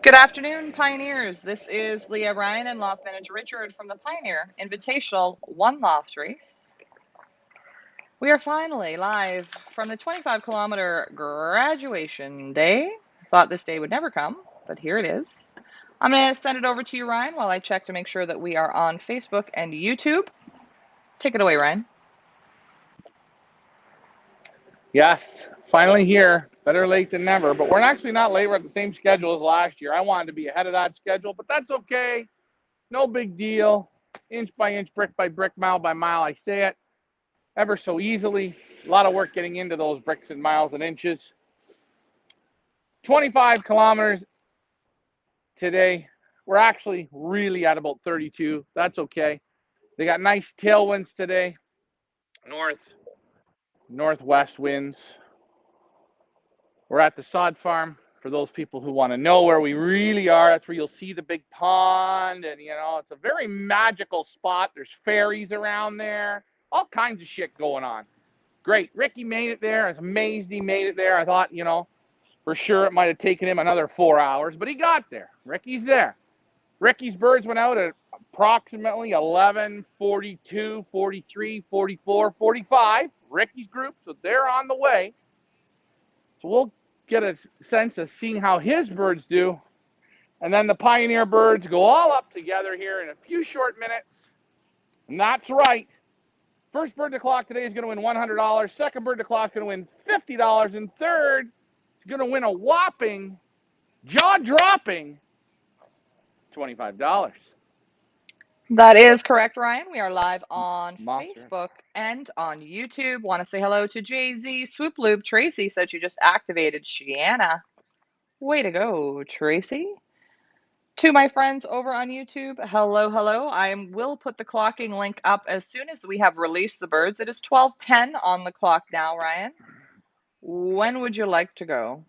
Good afternoon, Pioneers. This is Leah Ryan and Loft Manager Richard from the Pioneer Invitational One Loft Race. We are finally live from the 25-kilometer graduation day. Thought this day would never come, but here it is. I'm going to send it over to you, Ryan, while I check to make sure that we are on Facebook and YouTube. Take it away, Ryan. Yes, finally here. Better late than never. But we're actually not late. We're at the same schedule as last year. I wanted to be ahead of that schedule, but that's okay. No big deal. Inch by inch, brick by brick, mile by mile. I say it ever so easily. A lot of work getting into those bricks and miles and inches. 25 kilometers today. We're actually really at about 32. That's okay. They got nice tailwinds today. Northwest winds. We're at the sod farm. For those people who want to know where we really are, that's where you'll see the big pond. And, it's a very magical spot. There's fairies around there. All kinds of shit going on. Great. Ricky made it there. I was amazed he made it there. I thought, for sure it might have taken him another 4 hours, but he got there. Ricky's there. Ricky's birds went out at approximately 11:42, 43, 44, 45. Ricky's group, so they're on the way. So we'll get a sense of seeing how his birds do. And then the Pioneer birds go all up together here in a few short minutes. And that's right. First bird to clock today is going to win $100. Second bird to clock is going to win $50. And third is going to win a whopping, jaw-dropping $25. That is correct, Ryan. We are live on Monster. Facebook and on YouTube. Want to say hello to Jay-Z, Swoop Loop, Tracy said she just activated Shiana. Way to go, Tracy. To my friends over on YouTube, hello, hello. I will put the clocking link up as soon as we have released the birds. It is 12:10 on the clock now, Ryan. When would you like to go?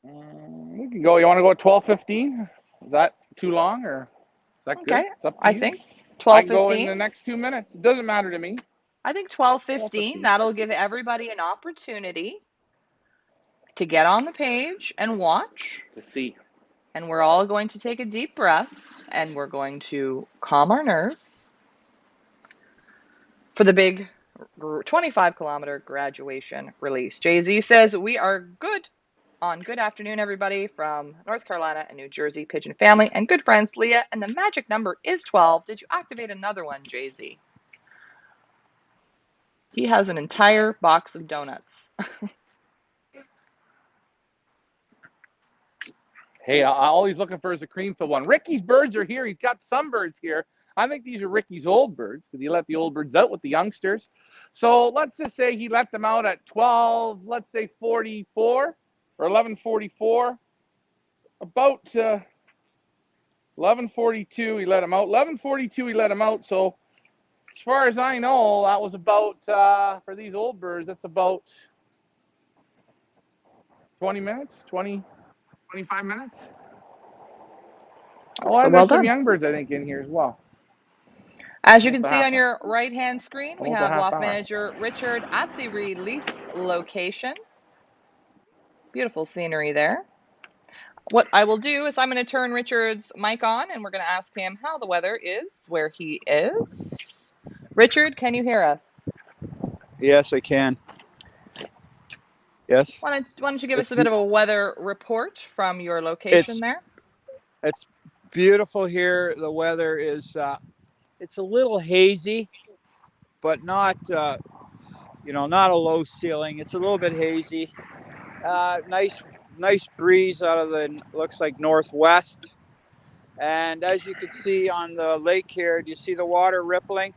We can go. You want to go at 12:15? Is that too long or is that good? Okay, It's up to I you. think I can go in 12:15. the next 2 minutes. It doesn't matter to me. I think 12:15. 12:15. That'll give everybody an opportunity to get on the page and watch. To see. And we're all going to take a deep breath and we're going to calm our nerves for the big 25-kilometer graduation release. Jay-Z says we are good on good afternoon, everybody from North Carolina and New Jersey, Pigeon family, and good friends, Leah. And the magic number is 12. Did you activate another one, Jay-Z? He has an entire box of donuts. Hey, all he's looking for is a cream-filled one. Ricky's birds are here. He's got some birds here. I think these are Ricky's old birds because he let the old birds out with the youngsters. So let's just say he let them out at 12, let's say 44 or 11:44. About 11:42 he let them out. 11:42 he let them out. So as far as I know, that was about, for these old birds, that's about 20 minutes, 25 minutes. Oh, So and well there's some done. young birds, I think, in here as well. As you can see on your right-hand screen, we Almost a have half Loft hour. Manager Richard at the release location. Beautiful scenery there. What I will do is I'm going to turn Richard's mic on and we're going to ask him how the weather is where he is. Richard, can you hear us? Yes, I can. Yes. Why don't you give us a bit of a weather report from your location there? It's beautiful here. The weather is, it's a little hazy, but not, not a low ceiling. It's a little bit hazy. Nice breeze out of the, looks like northwest. And as you can see on the lake here, do you see the water rippling?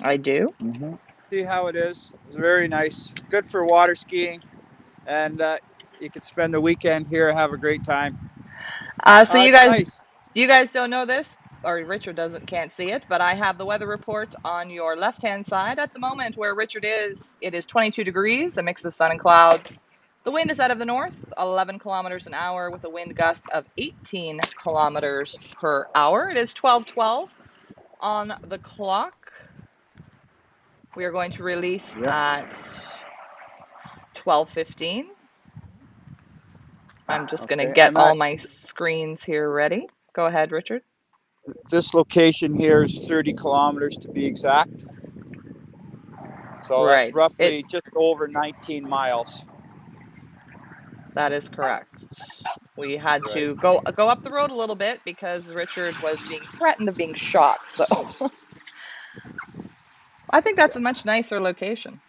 I do. Mm-hmm. See how it is? It's very nice. Good for water skiing. And you could spend the weekend here, have a great time. So you guys don't know this, or Richard can't see it, but I have the weather report on your left-hand side. At the moment where Richard is, it is 22 degrees, a mix of sun and clouds. The wind is out of the north, 11 kilometers an hour with a wind gust of 18 kilometers per hour. It is 12:12 on the clock. We are going to release at 12:15. I'm just going to get all my screens here ready. Go ahead, Richard. This location here is 30 kilometers to be exact. So Right. that's roughly just over 19 miles. That is correct. We had to go up the road a little bit because Richard was being threatened of being shot. So I think that's a much nicer location.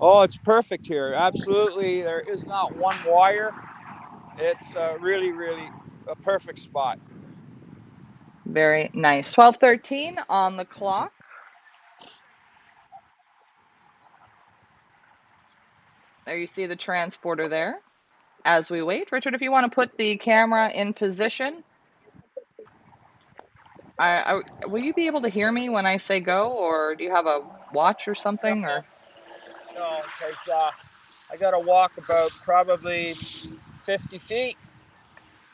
Oh, it's perfect here. Absolutely. There is not one wire. It's really, really a perfect spot. Very nice. 12:13 on the clock. There you see the transporter there. As we wait, Richard, if you want to put the camera in position, will you be able to hear me when I say go, or do you have a watch or something? Or No, because I got to walk about probably 50 feet.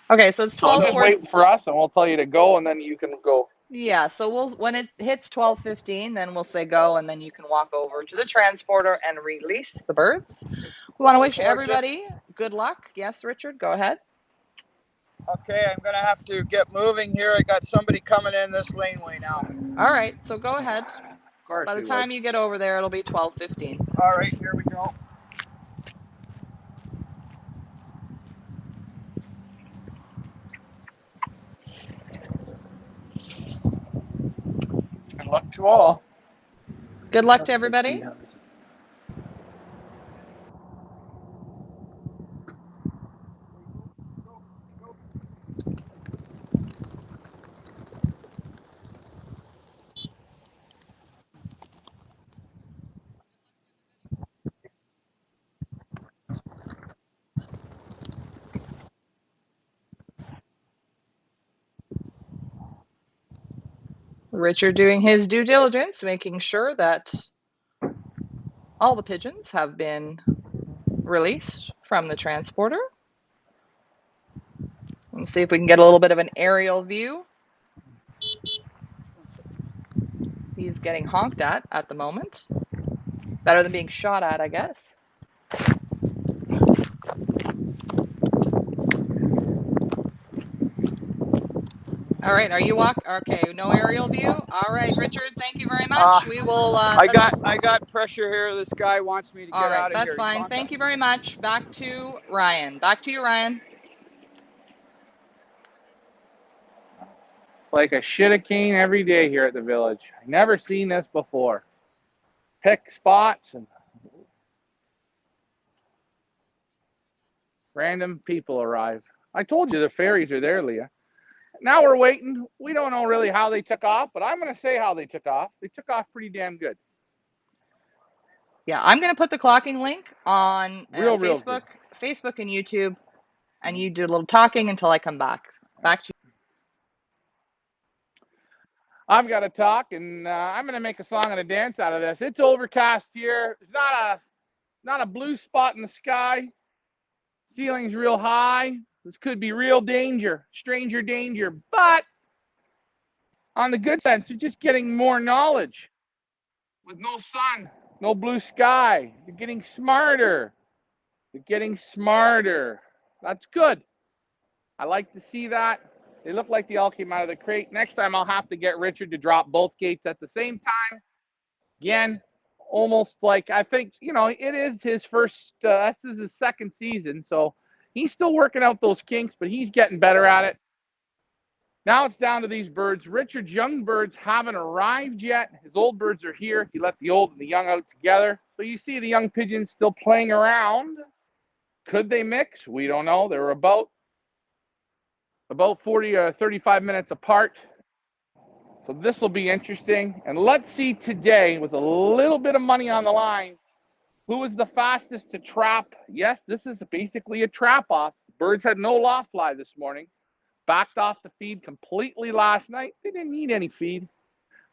okay, so it's 12. So just wait for us, and we'll tell you to go, and then you can go. Yeah, so when it hits 12:15, then we'll say go, and then you can walk over to the transporter and release the birds. We want to wish everybody good luck. Yes, Richard, go ahead. Okay, I'm going to have to get moving here. I got somebody coming in this laneway now. All right, so go ahead. Of course. By the time you get over there, it'll be 12:15. All right, here we go. Good luck to all. Good luck to everybody. Richard doing his due diligence, making sure that all the pigeons have been released from the transporter. Let's see if we can get a little bit of an aerial view. He's getting honked at the moment. Better than being shot at, I guess. All right, are you okay, no aerial view? All right, Richard, thank you very much. We will I got pressure here. This guy wants me to get out of here. That's fine. Thank you very much. Back to Ryan. Back to you, Ryan. It's like a shit a cane every day here at the village. I never seen this before. Pick spots and random people arrive. I told you the fairies are there, Leah. Now we're waiting. We don't know really how they took off, but I'm going to say how they took off. They took off pretty damn good. Yeah, I'm going to put the clocking link on Facebook and YouTube, and you do a little talking until I come back. Back to you. I've got to talk, and I'm going to make a song and a dance out of this. It's overcast here. There's not a blue spot in the sky. Ceiling's real high. This could be real danger, stranger danger. But on the good sense, you're just getting more knowledge. With no sun, no blue sky, you're getting smarter. You're getting smarter. That's good. I like to see that. They look like they all came out of the crate. Next time I'll have to get Richard to drop both gates at the same time. Again, almost like I think, it is his first, this is his second season. So he's still working out those kinks, but he's getting better at it. Now it's down to these birds. Richard's young birds haven't arrived yet. His old birds are here. He let the old and the young out together. So you see the young pigeons still playing around. Could they mix? We don't know. They were about 40 or 35 minutes apart. So this will be interesting. And let's see today, with a little bit of money on the line, who is the fastest to trap. Yes, this is basically a trap off. Birds had no loft fly this morning. Backed off the feed completely last night. They didn't need any feed.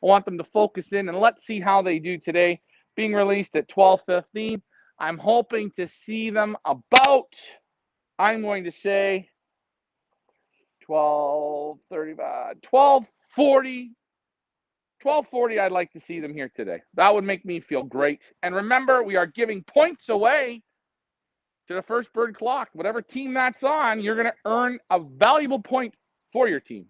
I want them to focus in, and let's see how they do today. Being released at 12:15. I'm hoping to see them about, I'm going to say, 12:35, 12:40. 12:40, I'd like to see them here today. That would make me feel great. And remember, we are giving points away to the first bird clock. Whatever team that's on, you're going to earn a valuable point for your team.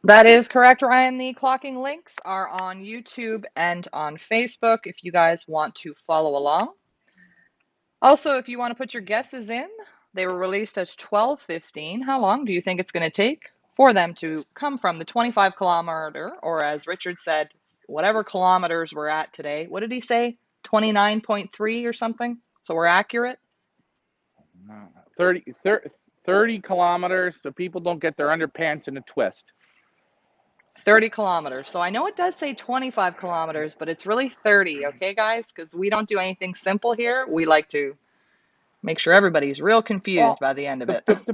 That is correct, Ryan. The clocking links are on YouTube and on Facebook if you guys want to follow along. Also, if you want to put your guesses in, they were released at 12:15. How long do you think it's going to take for them to come from the 25 kilometer, or as Richard said, whatever kilometers we're at today? What did he say? 29.3 or something? So we're accurate? 30 kilometers so people don't get their underpants in a twist. 30 kilometers. So I know it does say 25 kilometers, but it's really 30, okay, guys? Because we don't do anything simple here. We like to make sure everybody's real confused by the end of it. The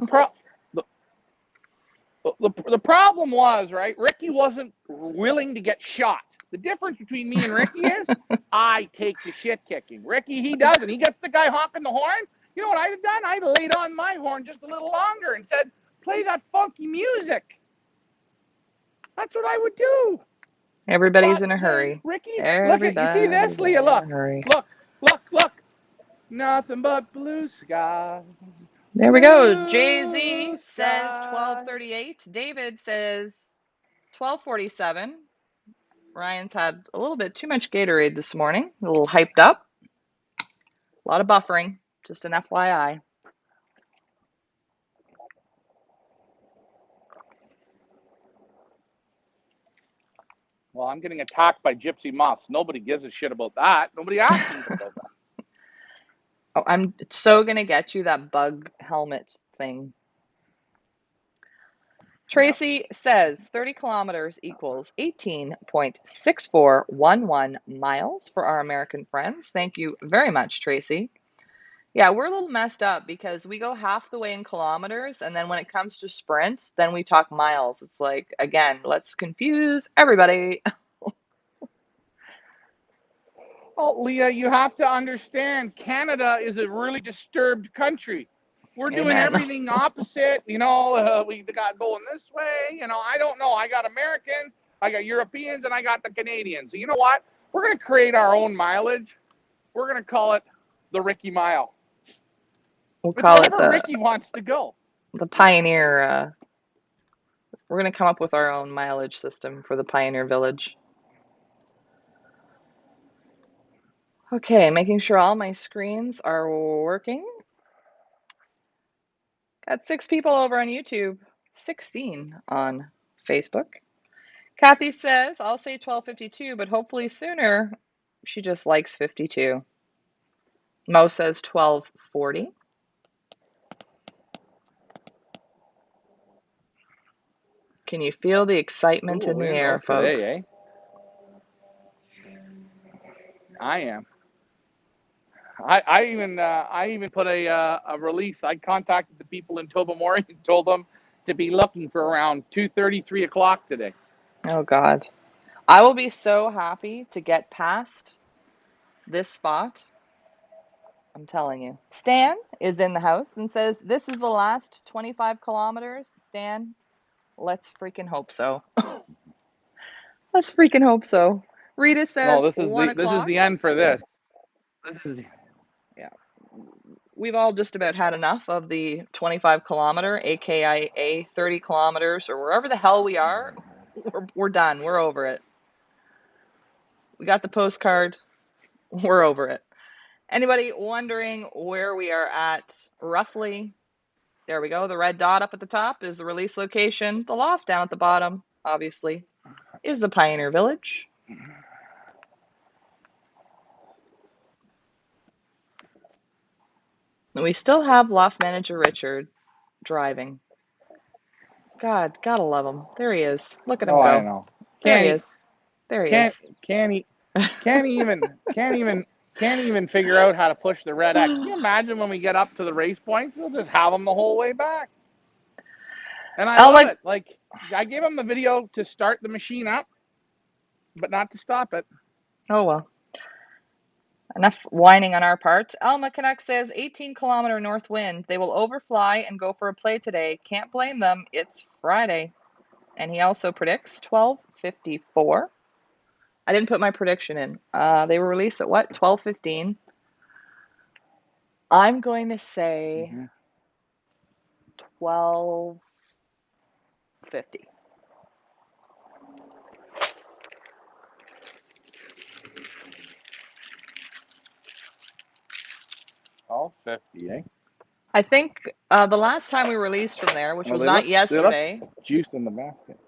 problem was, right, Ricky wasn't willing to get shot. The difference between me and Ricky is I take the shit kicking. Ricky, he doesn't. He gets the guy honking the horn. You know what I'd have done? I'd have laid on my horn just a little longer and said, play that funky music. That's what I would do. Everybody's in a hurry. Ricky's, look at, you see this, Leah? Look. Nothing but blue skies. There we go. Jay-Z says 12:38. David says 12:47. Ryan's had a little bit too much Gatorade this morning. A little hyped up. A lot of buffering. Just an FYI. Well, I'm getting attacked by gypsy moths. Nobody gives a shit about that. Nobody asks me about that. Oh, I'm so going to get you that bug helmet thing. Tracy says 30 kilometers equals 18.6411 miles for our American friends. Thank you very much, Tracy. Yeah, we're a little messed up because we go half the way in kilometers, and then when it comes to sprint, then we talk miles. It's like, again, let's confuse everybody. Oh, Leah, you have to understand, Canada is a really disturbed country. We're doing everything opposite. We got going this way. I don't know. I got Americans, I got Europeans, and I got the Canadians. So you know what? We're going to create our own mileage. We're going to call it the Ricky Mile. We'll call it the Ricky wants to go. The Pioneer. We're going to come up with our own mileage system for the Pioneer Village. Okay, making sure all my screens are working. Got 6 people over on YouTube, 16 on Facebook. Kathy says, I'll say 12:52, but hopefully sooner. She just likes 52. Mo says 12:40. Can you feel the excitement in the air, folks? Today, I am. I even put a release. I contacted the people in Tobermory and told them to be looking for around 2:30, 3 o'clock today. Oh, God. I will be so happy to get past this spot. I'm telling you. Stan is in the house and says, this is the last 25 kilometers. Stan, let's freaking hope so. Let's freaking hope so. Rita says, no, this is the end for this. Yeah. We've all just about had enough of the 25 kilometer, aka 30 kilometers, or wherever the hell we are. We're done. We're over it. We got the postcard. We're over it. Anybody wondering where we are at roughly? There we go. The red dot up at the top is the release location. The loft down at the bottom, obviously, is the Pioneer Village. And we still have loft manager Richard driving. God, gotta love him. There he is. Look at him go. I know. There he is. There he is. Can't even figure out how to push the red X. Can you imagine when we get up to the race points? We'll just have them the whole way back. And I love it. Like, I gave him the video to start the machine up, but not to stop it. Oh, well. Enough whining on our part. Alma Canuck says 18-kilometer north wind. They will overfly and go for a play today. Can't blame them. It's Friday. And he also predicts 12:54. I didn't put my prediction in. They were released at what? 12:15. I'm going to say 12:50. 12:50, eh? I think the last time we released from there, which Well, was they not left yesterday, juice in the basket.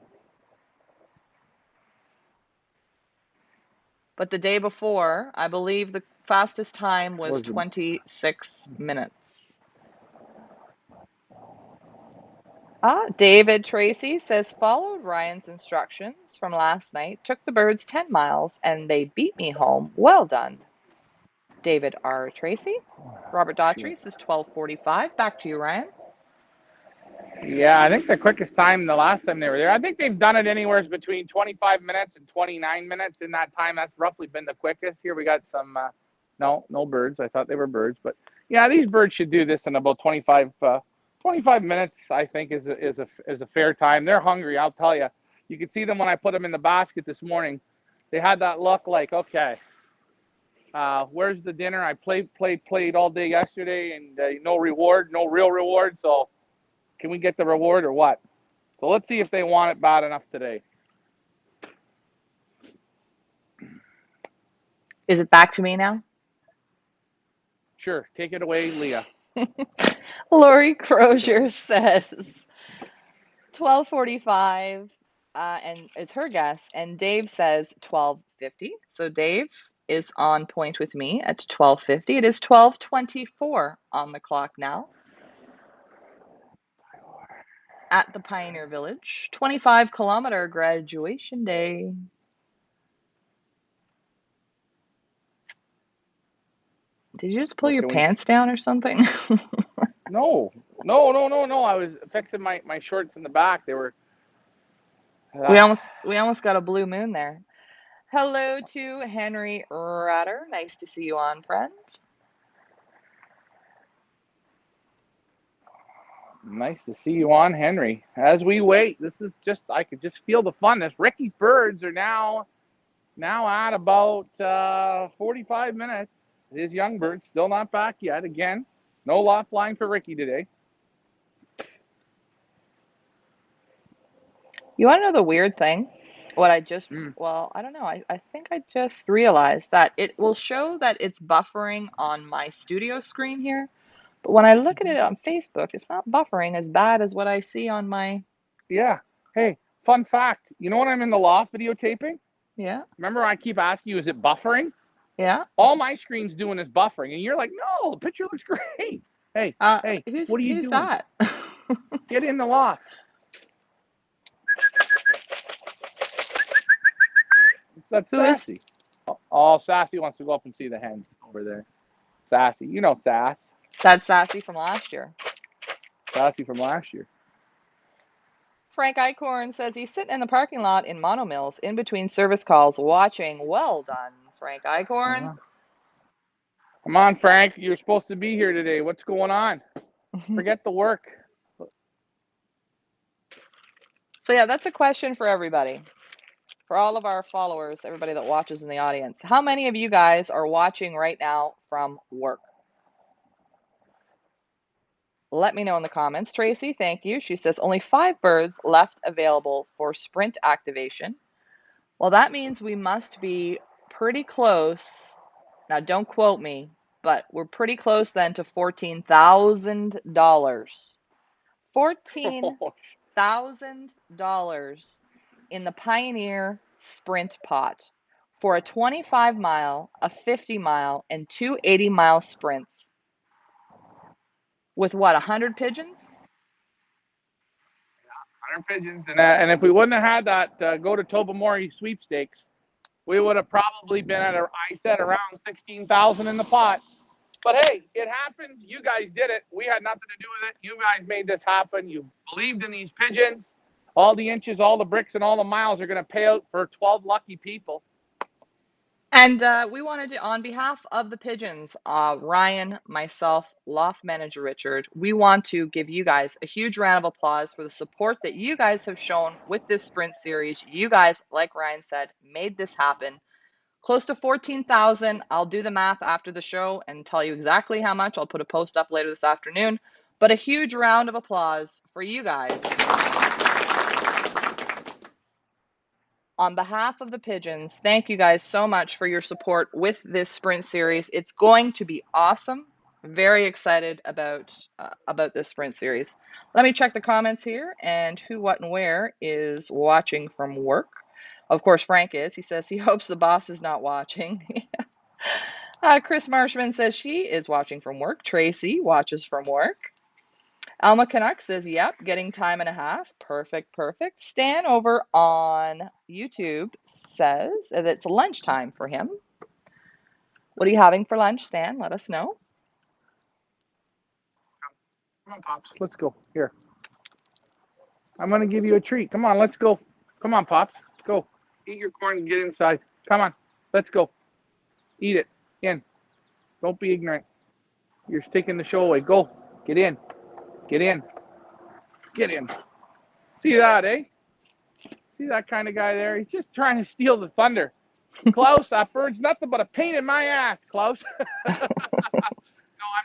but the day before, I believe the fastest time was Was the 26 minutes. David Tracy says, followed Ryan's instructions from last night, took the birds 10 miles, and they beat me home. Well done. David R. Tracy. Robert Daughtry says 12:45. Back to you, Ryan. Yeah, I think the quickest time the last time they were there, I think they've done it anywhere between 25 minutes and 29 minutes. In that time, that's roughly been the quickest. Here we got some, no birds. I thought they were birds, but yeah, these birds should do this in about 25 minutes. I think is a fair time. They're hungry, I'll tell you. You could see them when I put them in the basket this morning. They had that look like, okay, where's the dinner? I played all day yesterday, and no reward, no real reward. So can we get the reward or what? So let's see if they want it bad enough today. Is it back to me now? Sure, take it away, Leah. Lori Crozier says 12:45, and it's her guess. And Dave says 12:50. So Dave is on point with me at 12:50. It is 12:24 on the clock now at the Pioneer Village. 25-kilometer graduation day. Did you just pull your pants down or something? No. I was fixing my shorts in the back. They were. We almost got a blue moon there. Hello to Henry Ratter. Nice to see you on, friend. Nice to see you on, Henry. As we wait, this is just, I could just feel the funness. Ricky's birds are now at about 45 minutes. His young birds still not back yet. Again, no lot flying for Ricky today. You want to know the weird thing? What I just, well, I don't know. I think I just realized that it will show that it's buffering on my studio screen here. But when I look at it on Facebook, it's not buffering as bad as what I see on my. Yeah. Hey, fun fact. You know when I'm in the loft videotaping? Yeah. Remember I keep asking you, is it buffering? Yeah. All my screen's doing is buffering. And you're like, no, the picture looks great. Hey, what are you doing? Who's that? Get in the loft. That's Sassy. Oh, Sassy wants to go up and see the hens over there. Sassy. You know Sass. That's Sassy from last year. Sassy from last year. Frank Eichhorn says he's sitting in the parking lot in Monomills in between service calls watching. Well done, Frank Eichhorn. Come on, Frank. You're supposed to be here today. What's going on? Forget the work. So yeah, that's a question for everybody. For all of our followers, everybody that watches in the audience. How many of you guys are watching right now from work? Let me know in the comments. Tracy, thank you. She says only 5 birds left available for sprint activation. Well, that means we must be pretty close. Now, don't quote me, but we're pretty close then to $14,000. $14,000 in the Pioneer Sprint pot for a 25-mile, a 50-mile, and 2 80-mile sprints. With what, 100 pigeons? 100 pigeons. And if we wouldn't have had that go to Tobermory sweepstakes, we would have probably been at, I said, around 16,000 in the pot. But hey, it happened. You guys did it. We had nothing to do with it. You guys made this happen. You believed in these pigeons. All the inches, all the bricks, and all the miles are going to pay out for 12 lucky people. And we wanted to, on behalf of the pigeons, Ryan, myself, loft manager Richard, we want to give you guys a huge round of applause for the support that you guys have shown with this sprint series. You guys, like Ryan said, made this happen. Close to 14,000. I'll do the math after the show and tell you exactly how much. I'll put a post up later this afternoon. But a huge round of applause for you guys. On behalf of the Pigeons, thank you guys so much for your support with this sprint series. It's going to be awesome. Very excited about this sprint series. Let me check the comments here and who, what, and where is watching from work. Of course, Frank is. He says he hopes the boss is not watching. Chris Marshman says she is watching from work. Tracy watches from work. Alma Canuck says, yep, getting time and a half. Perfect, perfect. Stan over on YouTube says that it's lunchtime for him. What are you having for lunch, Stan? Let us know. Come on, Pops. Let's go. Here. I'm going to give you a treat. Come on, let's go. Come on, Pops. Let's go. Eat your corn and get inside. Come on. Let's go. Eat it. In. Don't be ignorant. You're taking the show away. Go. Get in. Get in. Get in. See that, eh? See that kind of guy there? He's just trying to steal the thunder. Klaus, that bird's nothing but a pain in my ass, Klaus. No, I'm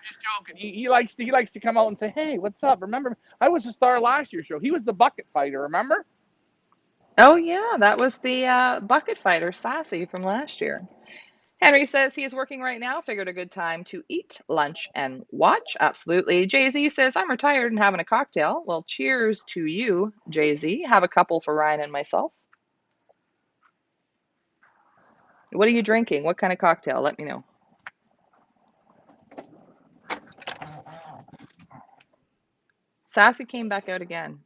just joking. He likes to come out and say, hey, what's up? Remember, I was a star last year's show. He was the bucket fighter, remember? Oh, yeah, that was the bucket fighter, Sassy, from last year. Henry says he is working right now. Figured a good time to eat lunch and watch. Absolutely. Jay-Z says, I'm retired and having a cocktail. Well, cheers to you, Jay-Z. Have a couple for Ryan and myself. What are you drinking? What kind of cocktail? Let me know. Sassy came back out again.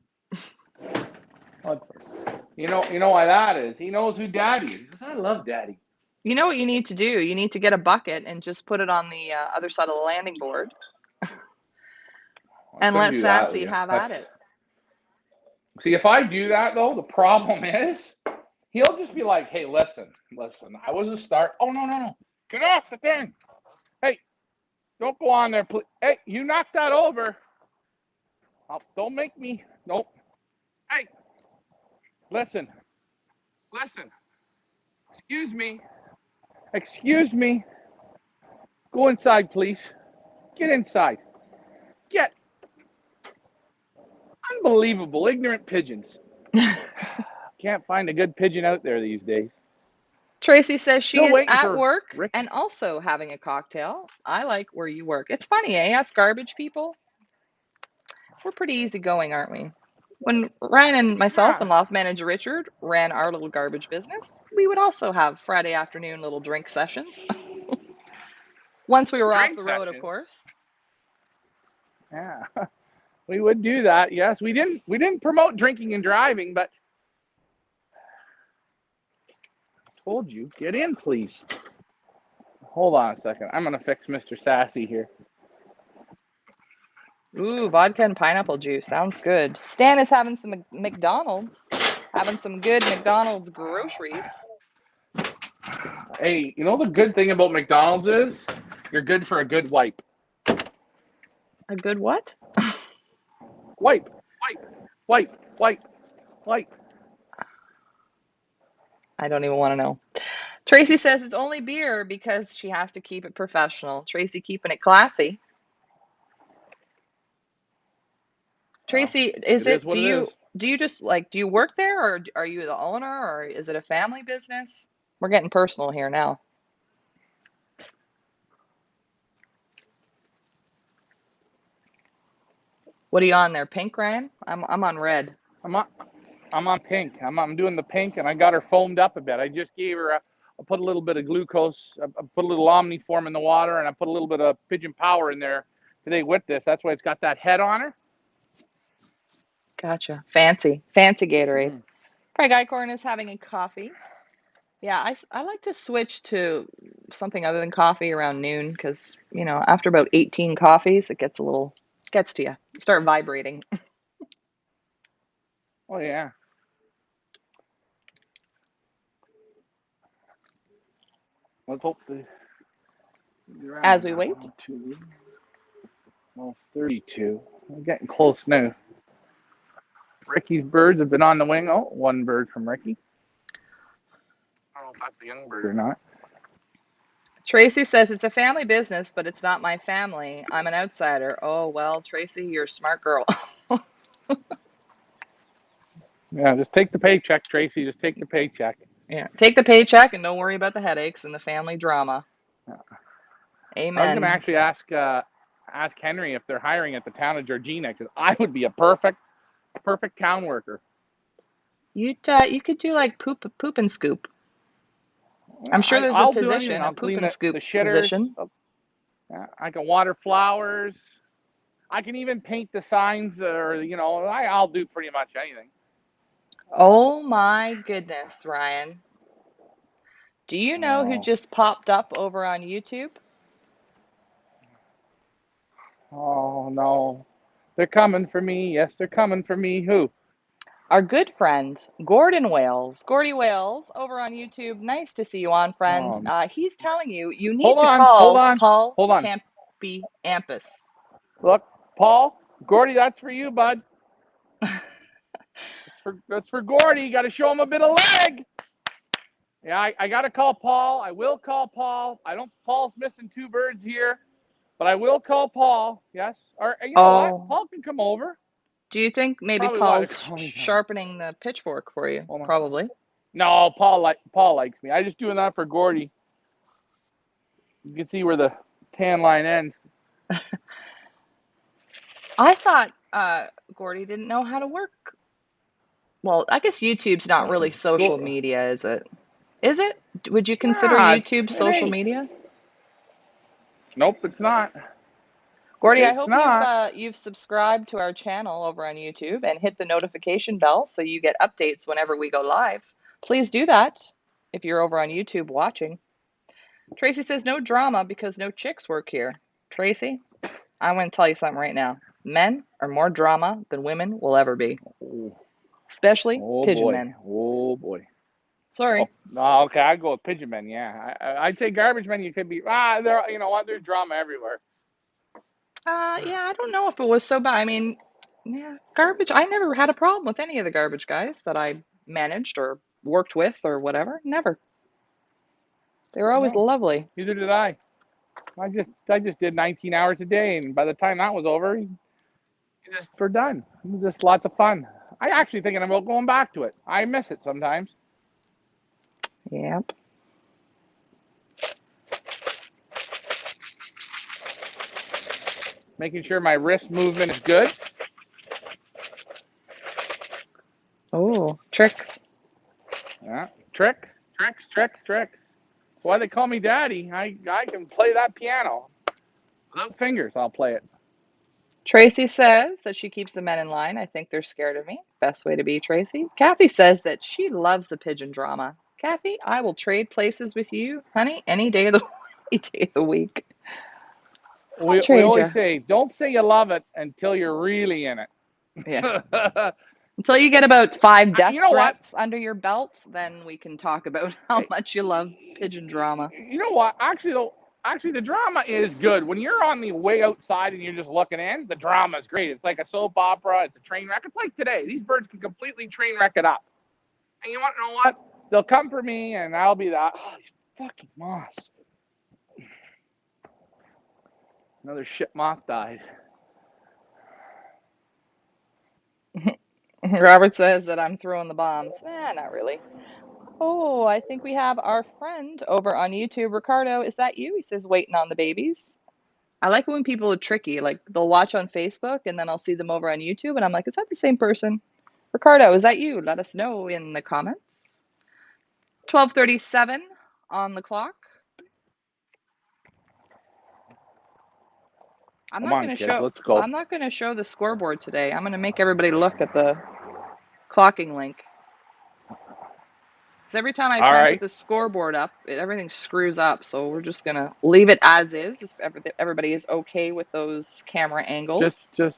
You know why that is. He knows who Daddy is. He goes, I love Daddy. You know what you need to do? You need to get a bucket and just put it on the other side of the landing board. And let Sassy have at it. See, if I do that, though, the problem is he'll just be like, hey, listen, I was a star. Oh, no. Get off the thing. Hey, don't go on there, please. Hey, you knocked that over. Oh, don't make me. Nope. Hey, listen. Excuse me. Go inside, please. Get inside. Get. Unbelievable. Ignorant pigeons. Can't find a good pigeon out there these days. Tracy says she Still is at work Rick. and also having a cocktail. I like where you work. It's funny, eh? Us garbage people. We're pretty easygoing, aren't we? When Ryan and myself and loft manager Richard ran our little garbage business, we would also have Friday afternoon little drink sessions. Once we were off the road, of course. Yeah, we would do that. Yes, we didn't promote drinking and driving, but I told you, get in, please. Hold on a second. I'm gonna fix Mr. Sassy here. Ooh, vodka and pineapple juice. Sounds good. Stan is having some McDonald's. Having some good McDonald's groceries. Hey, you know the good thing about McDonald's is you're good for a good wipe. A good what? Wipe. I don't even want to know. Tracy says it's only beer because she has to keep it professional. Tracy keeping it classy. Tracy, do you just do you work there, or are you the owner, or is it a family business? We're getting personal here now. What are you on there? Pink, Ryan? I'm on red. I'm on pink. I'm doing the pink, and I got her foamed up a bit. I just gave her I put a little bit of glucose. I put a little Omniform in the water, and I put a little bit of Pigeon Power in there today with this. That's why it's got that head on her. Gotcha. Fancy Gatorade. Craig Eichhorn is having a coffee. Yeah, I like to switch to something other than coffee around noon because, after about 18 coffees, it gets to you. You start vibrating. Oh, yeah. Let's hope as we wait. 32. We're getting close now. Ricky's birds have been on the wing. Oh, one bird from Ricky. I don't know if that's a young bird or not. Tracy says it's a family business, but it's not my family. I'm an outsider. Oh, well, Tracy, you're a smart girl. Yeah, just take the paycheck, Tracy. Just take the paycheck. Yeah, take the paycheck and don't worry about the headaches and the family drama. I was gonna Amen. actually ask Henry if they're hiring at the town of Georgina, because I would be a perfect town worker. You could do like poop and scoop. I'm sure there's a I'll do anything. position, a I'll poop clean and the scoop shitters. position. I can water flowers. I can even paint the signs, or I'll do pretty much anything. Oh my goodness, Ryan. Do you know who Oh, just popped up over on YouTube? oh no, they're coming for me. Yes, they're coming for me. Who? Our good friend, Gordon Wales. Gordy Wales over on YouTube. Nice to see you on, friend. Um, He's telling you need hold to on, hold call on, Paul hold on. Tampy Ampus. Look, Paul, Gordy, that's for you, bud. That's for Gordy. You got to show him a bit of leg. Yeah, I got to call Paul. I will call Paul. I don't. Paul's missing two birds here, but I will call Paul. Yes. Or you know what? Oh, Paul can come over. do you think maybe Probably what? Paul's sharpening the pitchfork for you? Hold on. Probably. No, Paul likes me. I just doing that for Gordy. You can see where the tan line ends. I thought Gordy didn't know how to work. Well, I guess YouTube's not really social media, is it? Is it? Would you consider Nah, YouTube it social ain't. media? Nope, it's not. Gordy, I It's hope not. you've subscribed to our channel over on YouTube and hit the notification bell so you get updates whenever we go live. Please do that if you're over on YouTube watching. Tracy says no drama because no chicks work here. Tracy, I want to tell you something right now. Men are more drama than women will ever be, especially Oh pigeon boy. men. Oh boy. Oh, Sorry. no, okay, I'd go with pigeon men. Yeah, I'd say garbage men. You could be there. You know what? There's drama everywhere. Yeah, I don't know if it was so bad. I mean, yeah, garbage. I never had a problem with any of the garbage guys that I managed or worked with or whatever. Never. They were always No, lovely. neither did I. I just did 19 hours a day, and by the time that was over, we're done. It was just lots of fun. I actually thinking about going back to it. I miss it sometimes. Yep. Making sure my wrist movement is good. Oh, tricks. Yeah, tricks. That's why they call me daddy. I can play that piano without fingers. I'll play it. Tracy says that she keeps the men in line. I think they're scared of me. Best way to be, Tracy. Kathy says that she loves the pigeon drama. Kathy, I will trade places with you, honey, any day of the any day of the week. I'll We trade always you. say, don't say you love it until you're really in it. Yeah. Until you get about 5 death You know what? threats under your belt, then we can talk about how much you love pigeon drama. You know what? Actually, the drama is good. When you're on the way outside and you're just looking in, the drama is great. It's like a soap opera. It's a train wreck. It's like today. These birds can completely train wreck it up. And you want to know what? They'll come for me, and I'll be that. Oh, these fucking moths. Another shit moth died. Robert says that I'm throwing the bombs. Not really. Oh, I think we have our friend over on YouTube. Ricardo, is that you? He says, waiting on the babies. I like it when people are tricky. Like they'll watch on Facebook and then I'll see them over on YouTube and I'm like, is that the same person? Ricardo, is that you? Let us know in the comments. 12:37 on the clock. Come on, kids. Let's go. I'm not going to show the scoreboard today. I'm going to make everybody look at the clocking link. Because every time I All try and put right. the scoreboard up, everything screws up. So we're just going to leave it as is if everybody is okay with those camera Just, angles. just,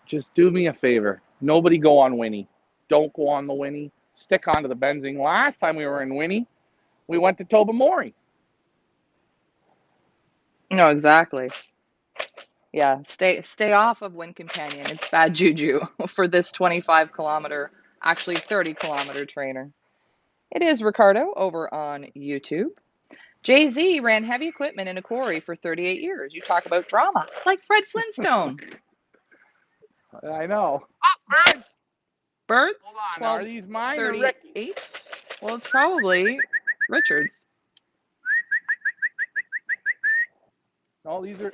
just do me a favor. Nobody go on Winnie. Don't go on the Winnie. Stick onto the benzing. Last time we were in Winnie, we went to Tobamori. No, exactly. Yeah, stay off of Wind Companion. It's bad juju for this 25-kilometer, actually 30-kilometer trainer. It is Ricardo over on YouTube. Jay-Z ran heavy equipment in a quarry for 38 years. You talk about drama, like Fred Flintstone. I know. Oh, birds! Birds, Hold on. Are these mine or Rick? 12:38. Well, it's probably Richard's. No, these are.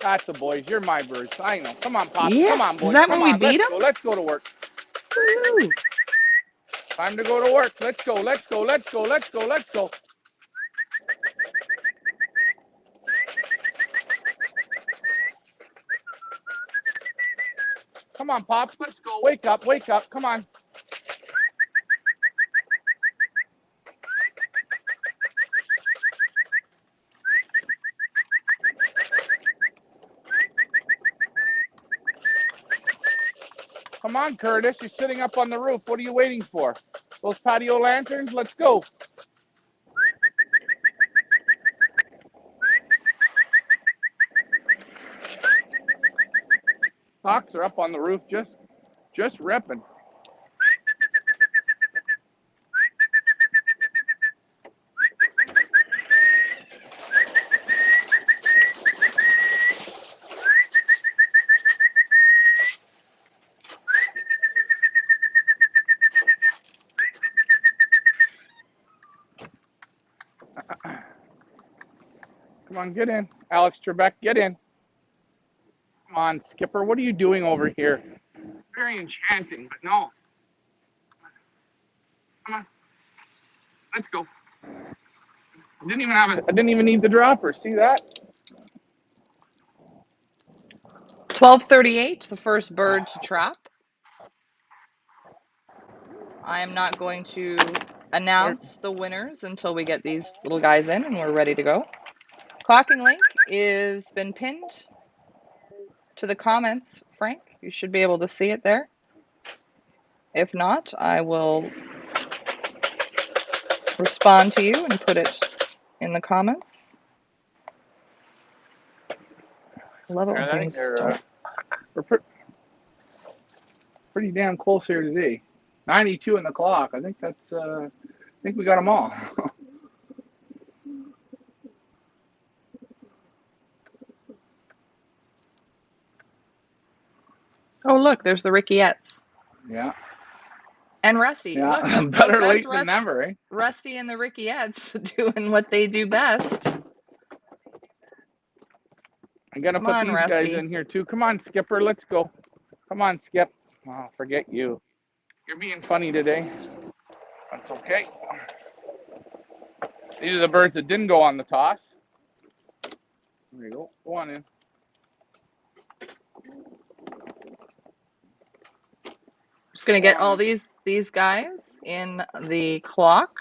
That's the boys. You're my birds. I know. Come on, Pops. Yes. Come on, boys. Is that Come when we on. beat Let's him? go. Let's go to work. Woo! Time to go to work. Let's go. Let's go. Let's go. Let's go. Let's go. Come on, Pops. Let's go. Wake up. Wake up. Come on. Come on, Curtis. You're sitting up on the roof. What are you waiting for? Those patio lanterns? Let's go. Hawks are up on the roof just ripping. Come on, get in. Alex Trebek, get in. Come on, Skipper. What are you doing over here? Very enchanting, but no. Come on. Let's go. I didn't even need the dropper. See that? 12:38, the first bird to trap. I am not going to announce the winners until we get these little guys in and we're ready to go. Clocking link is been pinned to the comments, Frank. You should be able to see it there. If not, I will respond to you and put it in the comments. I love it when things don't. We're pretty damn close here today. 92 in the clock. I think that's. I think we got them all. Oh, look, there's the Rickiettes. Yeah. And Rusty. Yeah. Look, Better late than never, eh? Rusty and the Rickiettes doing what they do best. I'm going to put these guys in here too. Come on, Skipper. Let's go. Come on, Skip. Oh, forget you. You're being funny today. That's okay. These are the birds that didn't go on the toss. There you go. Go on in. Just going to get all these guys in the clock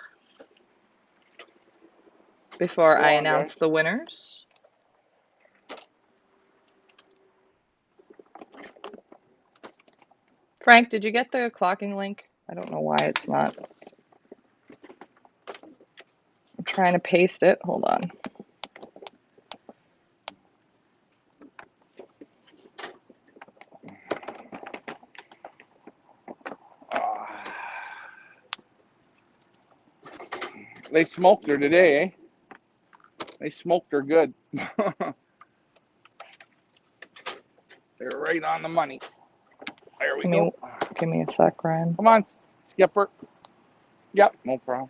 before I announce the winners. Frank, did you get the clocking link? I don't know why it's not. I'm trying to paste it. Hold on. They smoked her today, eh? They smoked her good. They're right on the money. There we go. Give me a sec, Ryan. Come on, Skipper. Yep, no problem.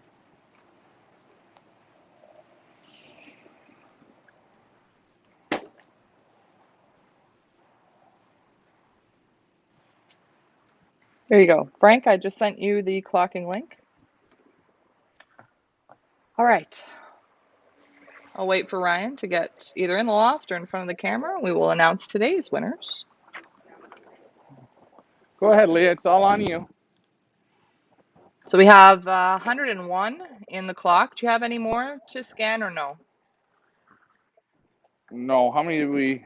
There you go. Frank, I just sent you the clocking link. All right. I'll wait for Ryan to get either in the loft or in front of the camera. We will announce today's winners. Go ahead, Leah. It's all on you. So we have 101 in the clock. Do you have any more to scan or no? No. How many did we?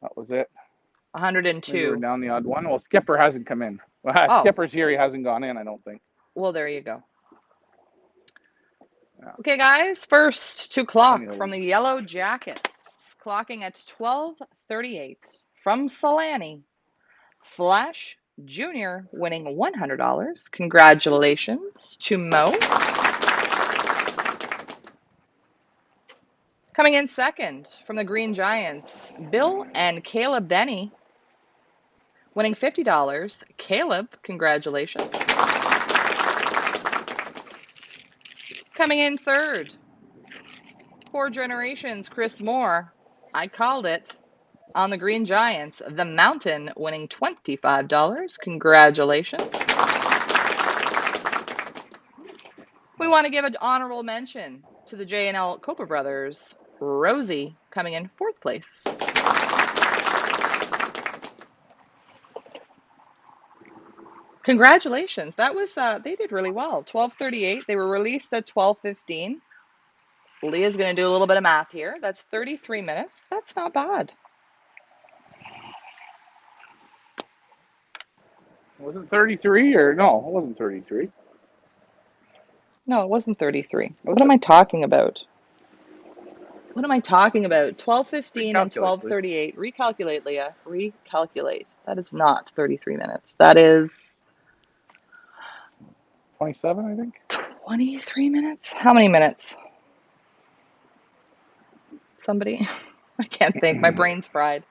That was it. 102. We were down the odd one. Well, Skipper hasn't come in. Well, Skipper's here. He hasn't gone in, I don't think. Well, there you go. Yeah. Okay, guys. First to clock from the Yellow Jackets. Clocking at 12:38 from Solani. Flash Junior winning $100. Congratulations to Mo. Coming in second from the Green Giants, Bill and Caleb Denny winning $50. Caleb, congratulations. Coming in third, Four Generations, Chris Moore. I called it on the Green Giants. The Mountain winning $25. Congratulations. We want to give an honorable mention to the J&L Copa brothers. Rosie coming in fourth place. Congratulations. That was they did really well. 12:38. They were released at 12:15. Leah's going to do a little bit of math here. That's 33 minutes. That's not bad. Was it 33 or no? It wasn't 33. No, it wasn't 33. What am I talking about? What am I talking about? 12:15 and Recalculate, please. 12:38. Recalculate, Leah. Recalculate. That is not 33 minutes. That is 27, I think. 23 minutes? How many minutes? Somebody? I can't think. My brain's fried.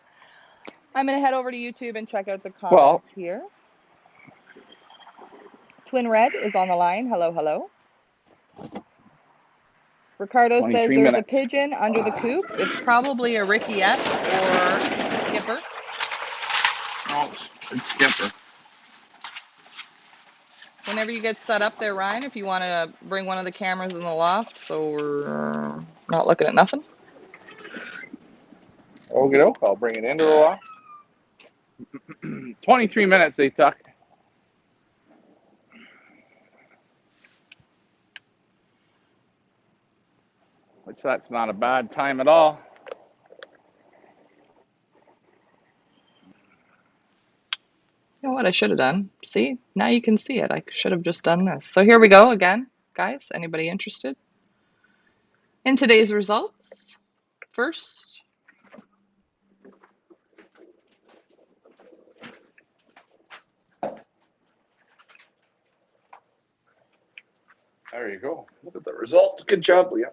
I'm going to head over to YouTube and check out the comments here. Twin Red is on the line. Hello, hello. Ricardo says there's a pigeon under the coop. It's probably a Rickyette or Skipper. No, it's Skipper. Whenever you get set up there, Ryan, if you want to bring one of the cameras in the loft so we're not looking at nothing. Okay, I'll bring it into the loft. 23 minutes they took. Which that's not a bad time at all. You know what I should have done? See, now you can see it. I should have just done this. So here we go again, guys. Anybody interested in today's results? First, there you go. Look at the results. Good job, Leah.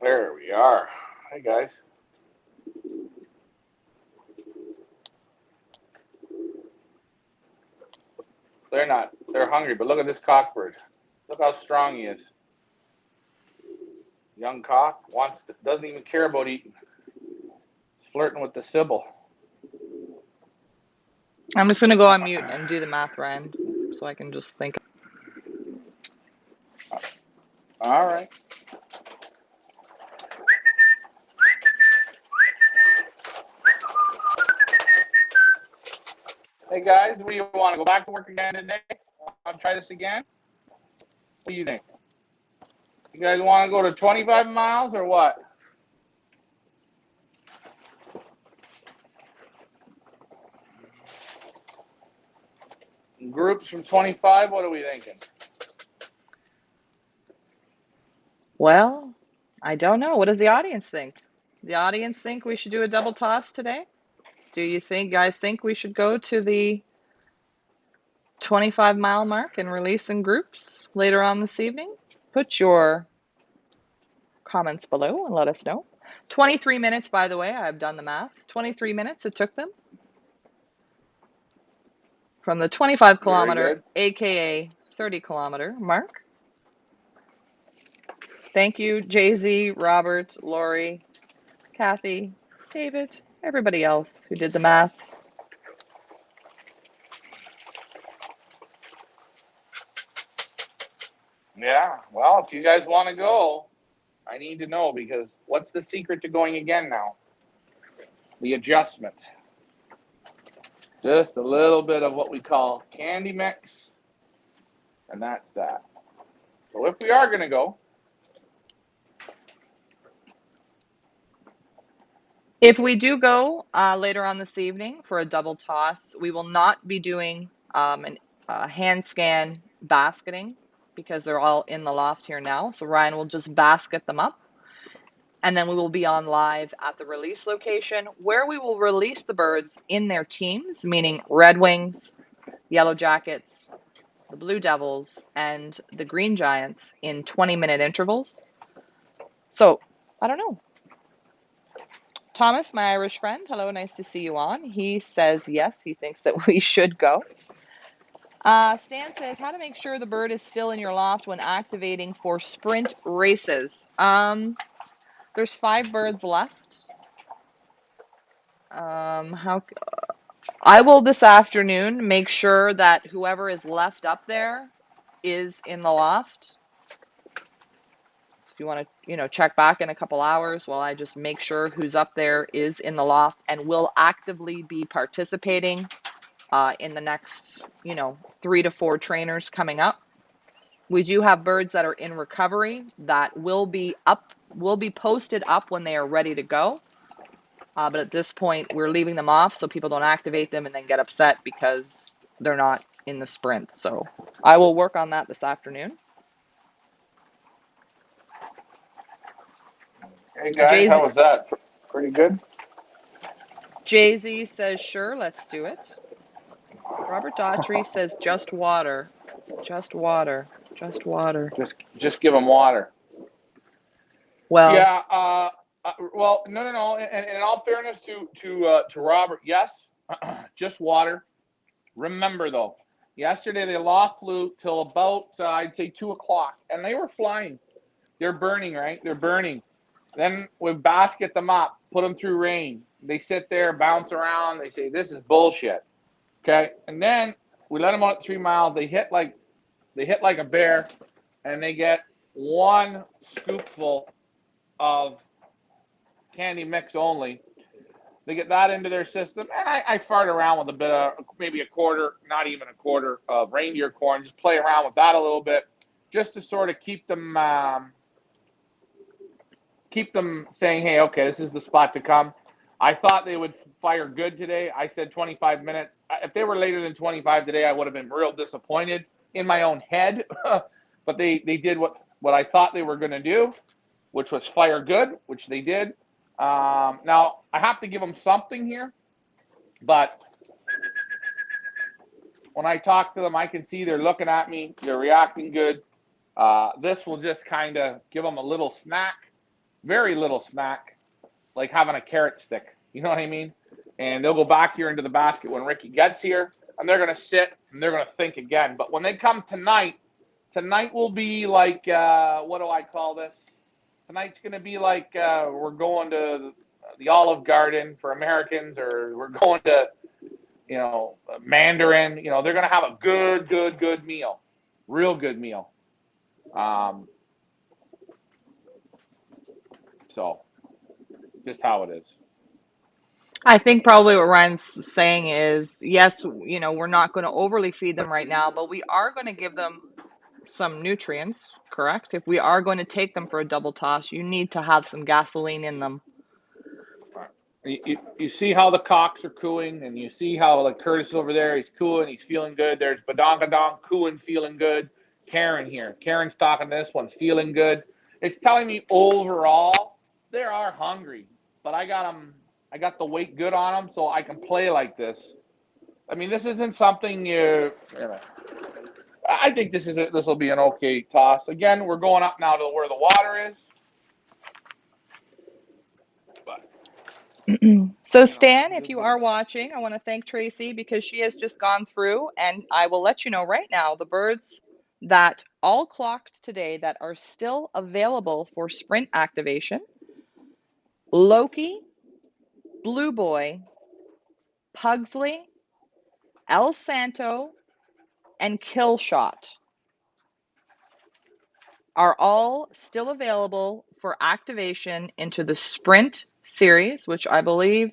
There we are. Hey, guys. They're hungry, but look at this cockbird. Look how strong he is. Young cock doesn't even care about eating. He's flirting with the Sybil. I'm just going to go on mute and do the math, Ryan, so I can just think. All right. Hey, guys, what do you want to go back to work again today? Want to try this again? What do you think? You guys want to go to 25 miles or what? Groups from 25, what are we thinking? Well, I don't know. What does the audience think? The audience think we should do a double toss today? Do you guys think we should go to the 25-mile mark and release in groups later on this evening? Put your comments below and let us know. 23 minutes, by the way, I've done the math. 23 minutes it took them from the 25-kilometer, aka 30-kilometer mark. Thank you, Jay-Z, Robert, Lori, Kathy, David, everybody else who did the math. Yeah, well, if you guys want to go, I need to know, because what's the secret to going again now? The adjustment. Just a little bit of what we call candy mix, and that's that. So if we are going to go, If we do go later on this evening for a double toss, we will not be doing a hand scan basketing because they're all in the loft here now. So Ryan will just basket them up. And then we will be on live at the release location where we will release the birds in their teams, meaning Red Wings, Yellow Jackets, the Blue Devils, and the Green Giants in 20-minute intervals. So, I don't know. Thomas, my Irish friend, hello, nice to see you on. He says yes, he thinks that we should go. Stan says, how to make sure the bird is still in your loft when activating for sprint races. There's 5 birds left. I will this afternoon make sure that whoever is left up there is in the loft. So if you want to, check back in a couple hours while I just make sure who's up there is in the loft and will actively be participating in the next, 3 to 4 trainers coming up. We do have birds that are in recovery that will be posted up when they are ready to go. But at this point, we're leaving them off so people don't activate them and then get upset because they're not in the sprint. So I will work on that this afternoon. Hey guys, how was that? Pretty good? Jay-Z says, sure, let's do it. Robert Daughtry says, just water. Just water. Just water. Just give them water. Well, yeah. Well, no. And in all fairness to Robert, yes, just water. Remember though, yesterday they loft flew till about I'd say 2 o'clock, and they were flying. They're burning, right? They're burning. Then we basket them up, put them through rain. They sit there, bounce around. They say this is bullshit. Okay, and then we let them out at 3 miles. They hit like a bear, and they get 1 scoopful of candy mix only. They get that into their system, and I fart around with a bit of maybe a quarter, not even a quarter of reindeer corn. Just play around with that a little bit, just to sort of keep them saying, hey, okay, this is the spot to come. I thought they would fire good today. I said 25 minutes. If they were later than 25 today, I would have been real disappointed in my own head. But they did what I thought they were going to do, which was fire good, which they did. Now, I have to give them something here, but when I talk to them, I can see they're looking at me. They're reacting good. This will just kind of give them a little snack, very little snack, like having a carrot stick. You know what I mean? And they'll go back here into the basket when Ricky gets here, and they're going to sit and they're going to think again. But when they come tonight will be like, what do I call this? Tonight's going to be like we're going to the Olive Garden for Americans, or we're going to, Mandarin. They're going to have a good meal, real good meal. So just how it is. I think probably what Ryan's saying is, yes, we're not going to overly feed them right now, but we are going to give them some nutrients, correct? If we are going to take them for a double toss, you need to have some gasoline in them. You see how the cocks are cooing, and you see how like Curtis over there, he's cooing, he's feeling good. There's Badongadong cooing, feeling good. Karen here. Karen's talking this one, feeling good. It's telling me overall they are hungry, but I got the weight good on them, so I can play like this. I mean, this isn't something I think this will be an okay toss. Again, we're going up now to where the water is. So Stan, if you are watching, I want to thank Tracy because she has just gone through, and I will let you know right now the birds that all clocked today that are still available for sprint activation: Loki, Blue Boy, Pugsley, El Santo, and Killshot are all still available for activation into the sprint series, which I believe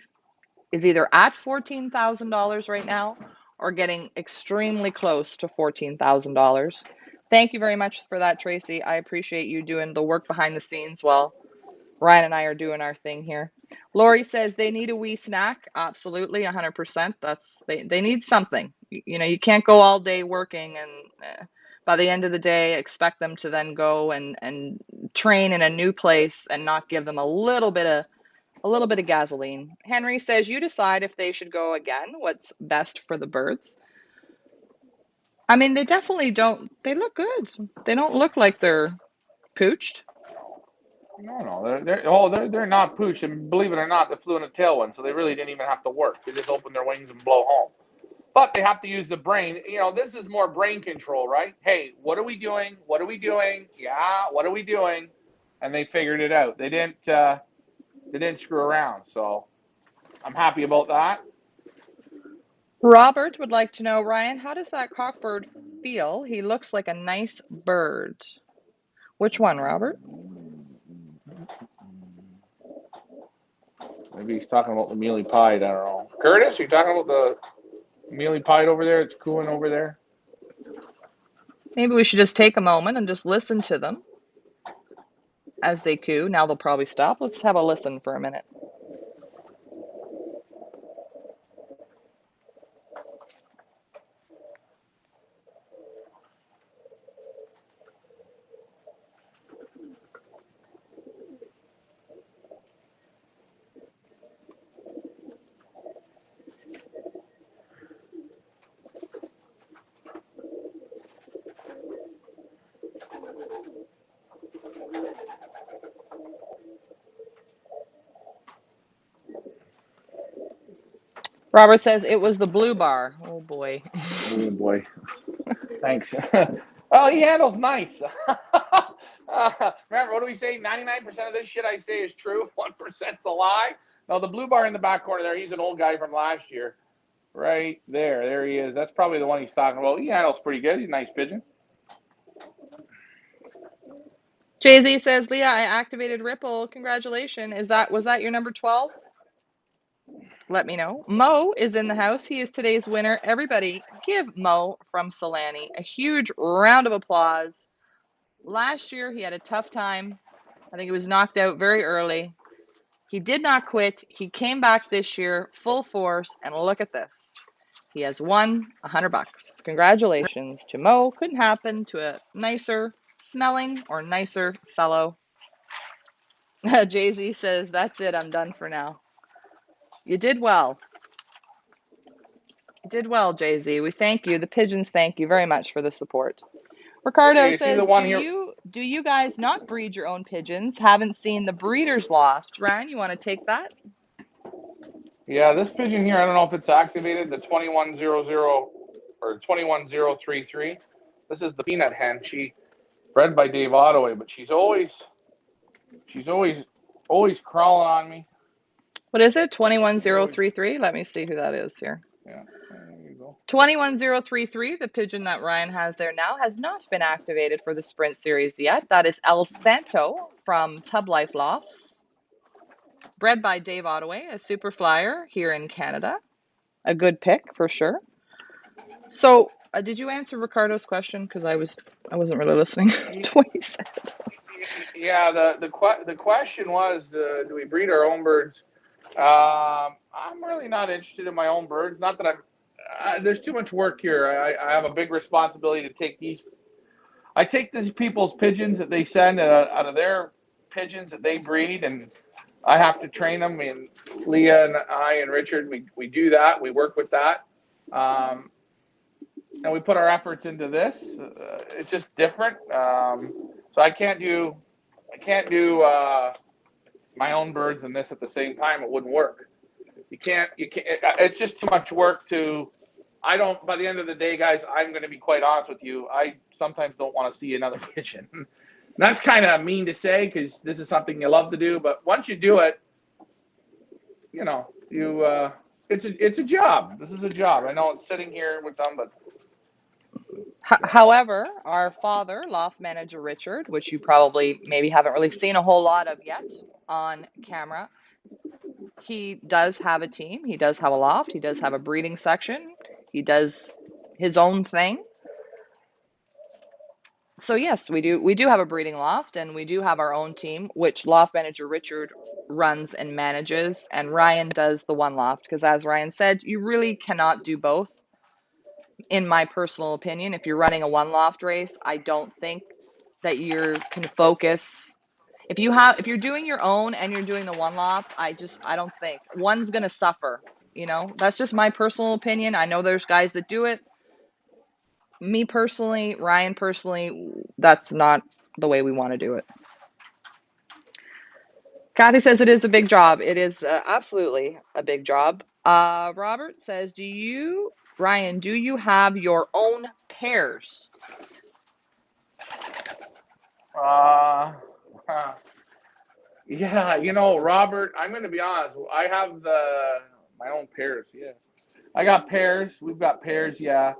is either at $14,000 right now or getting extremely close to $14,000. Thank you very much for that, Tracy. I appreciate you doing the work behind the scenes while Ryan and I are doing our thing here. Lori says they need a wee snack. Absolutely, 100%. They need something. You can't go all day working and by the end of the day expect them to then go and train in a new place and not give them a little bit of gasoline. Henry says you decide if they should go again. What's best for the birds? I mean, they definitely don't. They look good. They don't look like they're pooched. No, they're not pooch, and believe it or not, they flew in a tailwind, so they really didn't even have to work. They just opened their wings and blow home. But they have to use the brain. This is more brain control, right? Hey, what are we doing? What are we doing? Yeah, what are we doing? And they figured it out. They didn't screw around. So I'm happy about that. Robert would like to know, Ryan, how does that cockbird feel? He looks like a nice bird. Which one, Robert? Maybe he's talking about the mealy pied. I don't know. Curtis, are you talking about the mealy pied over there? It's cooing over there. Maybe we should just take a moment and just listen to them as they coo. Now they'll probably stop. Let's have a listen for a minute. Robert says it was the blue bar. Oh boy. Oh boy. Thanks. Well, he handles nice. Remember, what do we say? 99% of this shit I say is true. 1%'s a lie. No, the blue bar in the back corner there, he's an old guy from last year. Right there. There he is. That's probably the one he's talking about. He handles pretty good. He's a nice pigeon. Jay-Z says, Leah, I activated Ripple. Congratulations. Was that your number 12? Let me know. Mo is in the house. He is today's winner. Everybody, give Mo from Solani a huge round of applause. Last year, he had a tough time. I think he was knocked out very early. He did not quit. He came back this year full force, and look at this. He has won $100. Congratulations to Mo. Couldn't happen to a nicer smelling or nicer fellow. Jay-Z says, that's it. I'm done for now. You did well. You did well, Jay-Z. We thank you. The pigeons thank you very much for the support. Ricardo You see the says, one do here? you guys not breed your own pigeons? Haven't seen the breeder's loft. Ryan, you want to take that? Yeah, this pigeon here, I don't know if it's activated, the 2100 or 21033. This is the peanut hen. She bred by Dave Ottaway, but she's always crawling on me. What is it? She's always 21033? Let me see who that is here. Yeah, there you go. 21033, the pigeon that Ryan has there now, has not been activated for the Sprint Series yet. That is El Santo from Tub Life Lofts. Bred by Dave Ottaway, a super flyer here in Canada. A good pick for sure. So, did you answer Ricardo's question? Because I wasn't really listening to what he said. Yeah, the question was, do we breed our own birds? I'm really not interested in my own birds. Not that there's too much work here. I have a big responsibility to take these. I take these people's pigeons that they send out of their pigeons that they breed, and I have to train them. And Leah and I and Richard, we do that. We work with that. And we put our efforts into this. It's just different. So I can't do my own birds and this at the same time. It wouldn't work. You can't. It's just too much work to. I don't. By the end of the day, guys, I'm going to be quite honest with you. I sometimes don't want to see another pigeon. That's kind of mean to say because this is something you love to do. But once you do it, it's a job. This is a job. I know it's sitting here with them, but However, our father, loft manager Richard, which you probably maybe haven't really seen a whole lot of yet on camera, he does have a team. He does have a loft. He does have a breeding section. He does his own thing. So yes, we do have a breeding loft, and we do have our own team, which loft manager Richard runs and manages, and Ryan does the one loft, because as Ryan said, you really cannot do both. In my personal opinion, if you're running a one loft race, I don't think that you can focus. If you're doing your own and you're doing the one loft, I don't think one's going to suffer. That's just my personal opinion. I know there's guys that do it. Me personally, Ryan personally, that's not the way we want to do it. Kathy says it is a big job. It is absolutely a big job. Robert says, Ryan, do you have your own pairs? Yeah, Robert, I'm going to be honest. I have my own pairs. Yeah, I got pairs. We've got pairs. Yeah.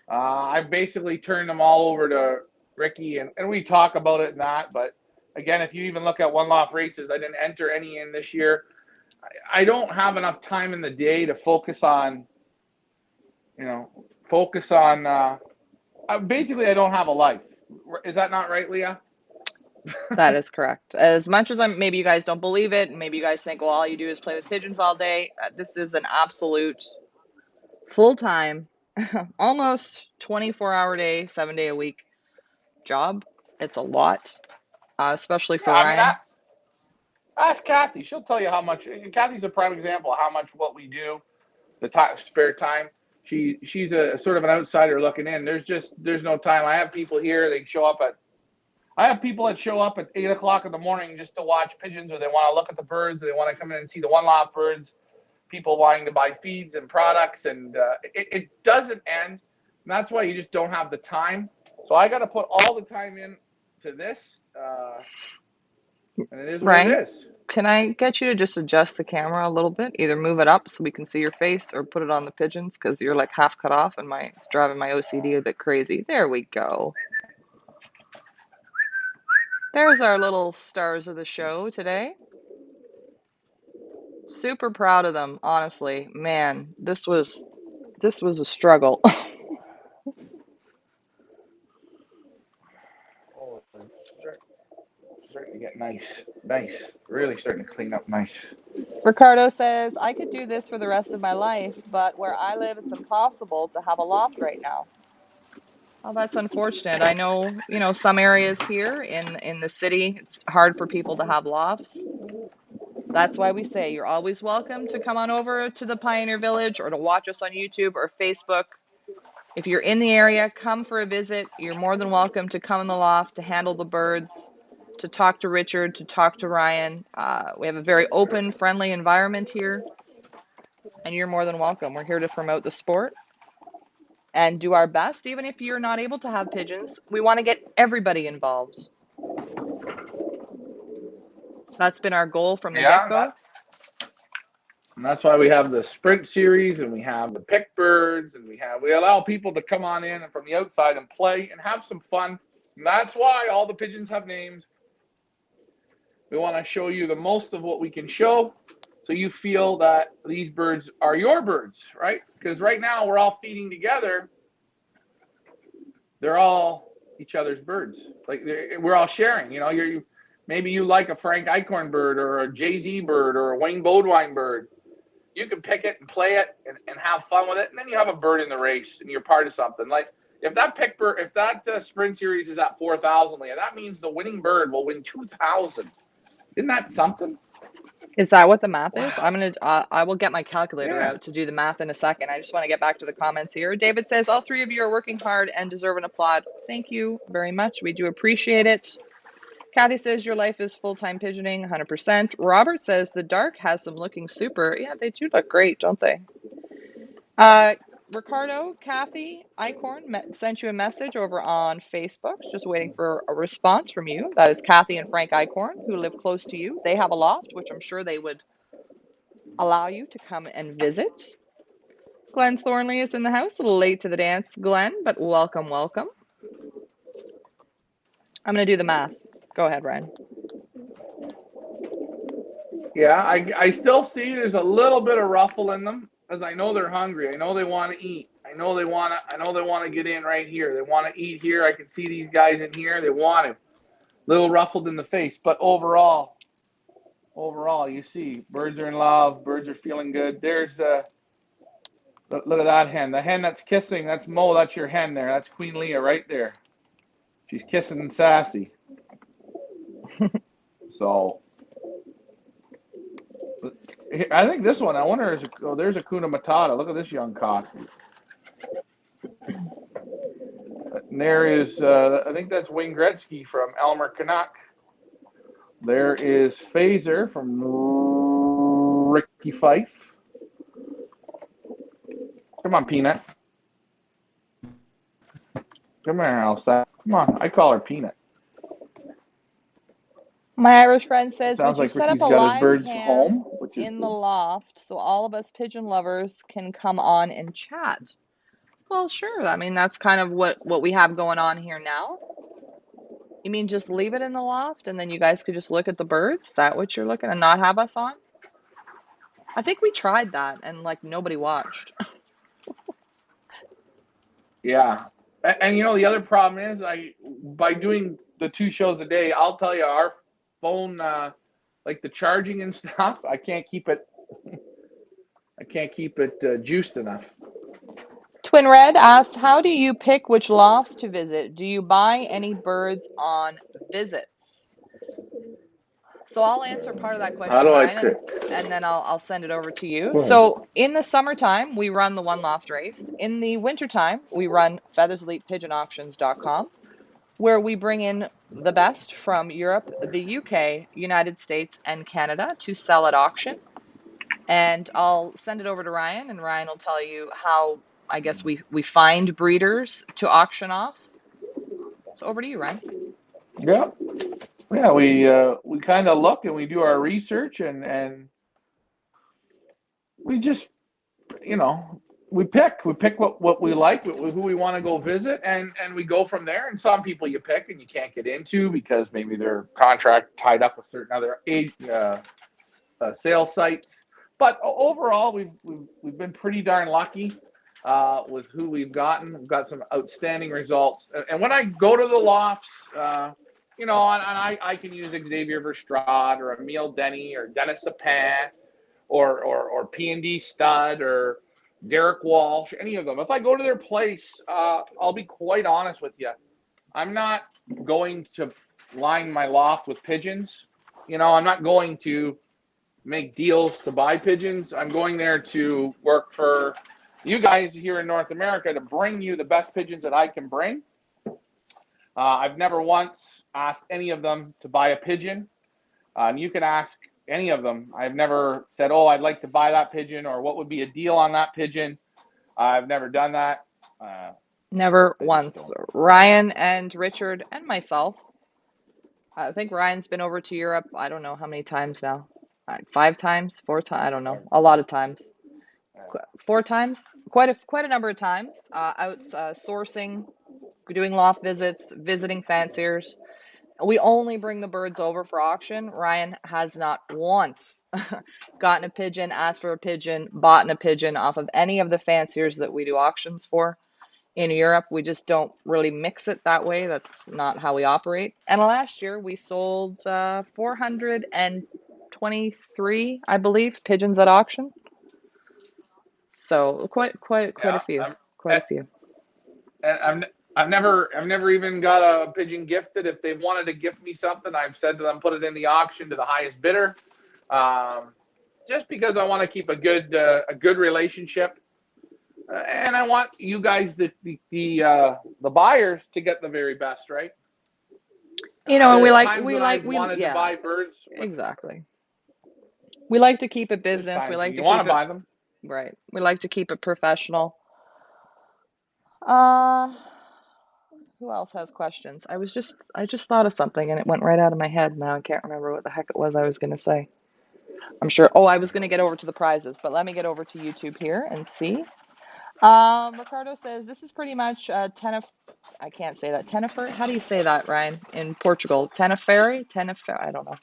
I basically turned them all over to Ricky, and we talk about it and that. But again, if you even look at one loft races, I didn't enter any in this year. I don't have enough time in the day to focus on, basically, I don't have a life. Is that not right, Leah? That is correct. As much as maybe you guys don't believe it, and maybe you guys think, well, all you do is play with pigeons all day. This is an absolute full-time, almost 24-hour day, 7-day a week job. It's a lot, especially for Yeah, I mean, Ryan. ask Kathy. She'll tell you how much. Kathy's a prime example of how much what we do, the spare time. She's a sort of an outsider looking in. There's no time. I have people here. I have people that show up at 8 o'clock in the morning just to watch pigeons, or they want to look at the birds, or they want to come in and see the one loft birds. People wanting to buy feeds and products, and it doesn't end. And that's why you just don't have the time. So I got to put all the time in to this, and it is what Ryan, it is. can I get you to just adjust the camera a little bit? Either move it up so we can see your face, or put it on the pigeons, because you're like half cut off, and it's driving my OCD a bit crazy. There we go. There's our little stars of the show today. Super proud of them, honestly. Man, this was a struggle. Oh, starting to get nice. Really starting to clean up nice. Ricardo says, I could do this for the rest of my life, but where I live, it's impossible to have a loft right now. Oh, that's unfortunate. I know, some areas here in the city, it's hard for people to have lofts. That's why we say you're always welcome to come on over to the Pioneer Village, or to watch us on YouTube or Facebook. If you're in the area, come for a visit. You're more than welcome to come in the loft, to handle the birds, to talk to Richard, to talk to Ryan. We have a very open, friendly environment here, and you're more than welcome. We're here to promote the sport and do our best. Even if you're not able to have pigeons, we want to get everybody involved. That's been our goal from the get-go. And that's why we have the sprint series, and we have the pick birds, and we allow people to come on in and from the outside and play and have some fun. And that's why all the pigeons have names. We want to show you the most of what we can show, so you feel that these birds are your birds, right? Because right now we're all feeding together. They're all each other's birds. Like, we're all sharing. Maybe you like a Frank Eichhorn bird, or a Jay-Z bird, or a Wayne Bodwine bird. You can pick it and play it and have fun with it, and then you have a bird in the race, and you're part of something. Like, if that sprint series is at 4,000, Leah, that means the winning bird will win 2,000. Isn't that something? Is that what the math Wow. is? I will get my calculator out to do the math in a second. I just want to get back to the comments here. David says, all three of you are working hard and deserve an applaud. Thank you very much. We do appreciate it. Kathy says, your life is full-time pigeoning, 100%. Robert says, the dark has them looking super. Yeah, they do look great, don't they? Ricardo, Kathy Eichhorn sent you a message over on Facebook. Just waiting for a response from you. That is Kathy and Frank Eichhorn, who live close to you. They have a loft, which I'm sure they would allow you to come and visit. Glenn Thornley is in the house. A little late to the dance, Glenn, but welcome. I'm going to do the math. Go ahead, Ryan. Yeah, I still see there's a little bit of ruffle in them, because I know they're hungry. I know they want to eat. I know they want to get in right here. They want to eat here. I can see these guys in here. They want it. Little ruffled in the face, but overall, overall, you see, birds are in love, birds are feeling good. There's look at that hen. The hen that's kissing, that's Mo, that's your hen there. That's Queen Leah right there. She's kissing and sassy. So, I think this one, I wonder, there's a Kuna Matata. Look at this young cock. And there is, I think that's Wayne Gretzky from Elmer Canuck. There is Phaser from Ricky Fife. Come on, Peanut. Come here, Elsa. Come on, I call her Peanut. My Irish friend says, would Sounds you like set up Ricky's a got his live birds cam home, which is in the good. loft so all of us pigeon lovers can come on and chat? Well, sure. I mean, that's kind of what we have going on here now. You mean just leave it in the loft and then you guys could just look at the birds? Is that what you're looking and not have us on? I think we tried that and like nobody watched. Yeah. And you know, the other problem is by doing the 2 shows a day, I'll tell you our phone, like the charging and stuff, I can't keep it juiced enough. Twin Red asks, how do you pick which lofts to visit? Do you buy any birds on visits? So I'll answer part of that How question, do I Ryan, pick? and then I'll send it over to you. Go ahead. So in the summertime, we run the one loft race. In the wintertime, we run featherselitepigeonauctions.com, where we bring in the best from Europe, the UK, United States, and Canada to sell at auction. And I'll send it over to Ryan, and Ryan will tell you how I guess we find breeders to auction off. So over to you, Ryan. Yeah. Yeah, we kind of look and we do our research and we just, you know, we pick what we like, who we want to go visit, and we go from there. And some people you pick and you can't get into because maybe their contract tied up with certain other sales sites. But overall, we've been pretty darn lucky with who we've gotten. We've got some outstanding results. And when I go to the lofts, you know, and I can use Xavier Verstrade or Emile Denny or Dennis Sapin or P&D Stud or Derek Walsh, any of them. If I go to their place, I'll be quite honest with you. I'm not going to line my loft with pigeons. You know, I'm not going to make deals to buy pigeons. I'm going there to work for you guys here in North America to bring you the best pigeons that I can bring. I've never once asked any of them to buy a pigeon. And you can ask any of them. I've never said, oh, I'd like to buy that pigeon or what would be a deal on that pigeon. I've never done that. Never once. Ryan and Richard and myself. I think Ryan's been over to Europe, I don't know how many times now. 5 times, 4 times, I don't know. A lot of times. 4 times, quite a number of times. Out sourcing, doing loft visits, visiting fanciers. We only bring the birds over for auction. Ryan has not once gotten a pigeon, asked for a pigeon, bought a pigeon off of any of the fanciers that we do auctions for. In Europe, we just don't really mix it that way. That's not how we operate. And last year, we sold 423, I believe, pigeons at auction. So quite a Yeah, few, quite a few. I've never even got a pigeon gifted. If they've wanted to gift me something, I've said to them, put it in the auction to the highest bidder. Just because I want to keep a good relationship, and I want you guys, the buyers, to get the very best, right? You know, and There's times when I've wanted to yeah, buy birds. exactly. We like to keep it There's business. We times when like you to want keep to it buy them. right. We like to keep it professional. Uh, who else has questions? I just thought of something and it went right out of my head. Now I can't remember what the heck it was I was going to say. I'm sure. Oh, I was going to get over to the prizes, but let me get over to YouTube here and see. Ricardo says this is pretty much Tenef. I can't say that. Tenefer. How do you say that, Ryan? In Portugal, Tenerife. Tenerife. I don't know.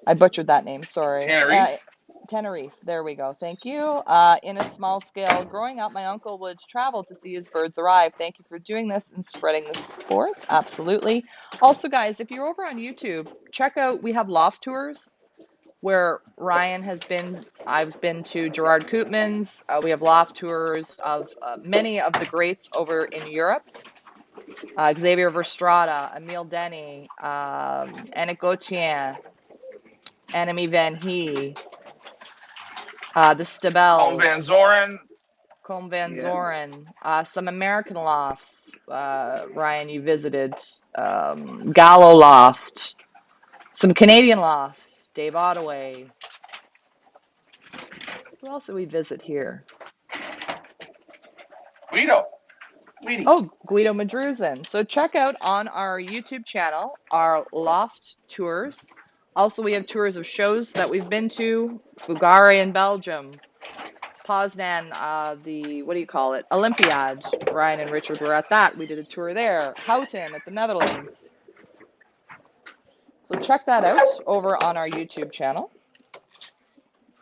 I butchered that name. Sorry. Tenerife. Tenerife. There we go. Thank you. In a small scale, growing up, my uncle would travel to see his birds arrive. Thank you for doing this and spreading the sport. Absolutely. Also, guys, if you're over on YouTube, check out. We have loft tours. where Ryan has been. I've been to Gerard Koopman's. We have loft tours of many of the greats over in Europe. Xavier Verstrada, Emile Denny, Annick Gauthier, Annemie Van Hee, the Stabels. Van Zoren. Combe Van Zoren, some American lofts. Ryan, you visited Gallo Loft, some Canadian lofts. Dave Ottaway. Who else did we visit here? Guido. Oh, Guido Madruzin. So check out on our YouTube channel our loft tours. Also, we have tours of shows that we've been to. Fugare in Belgium. Poznan, what do you call it? Olympiad. Ryan and Richard were at that. We did a tour there. Houten at the Netherlands. So check that out over on our YouTube channel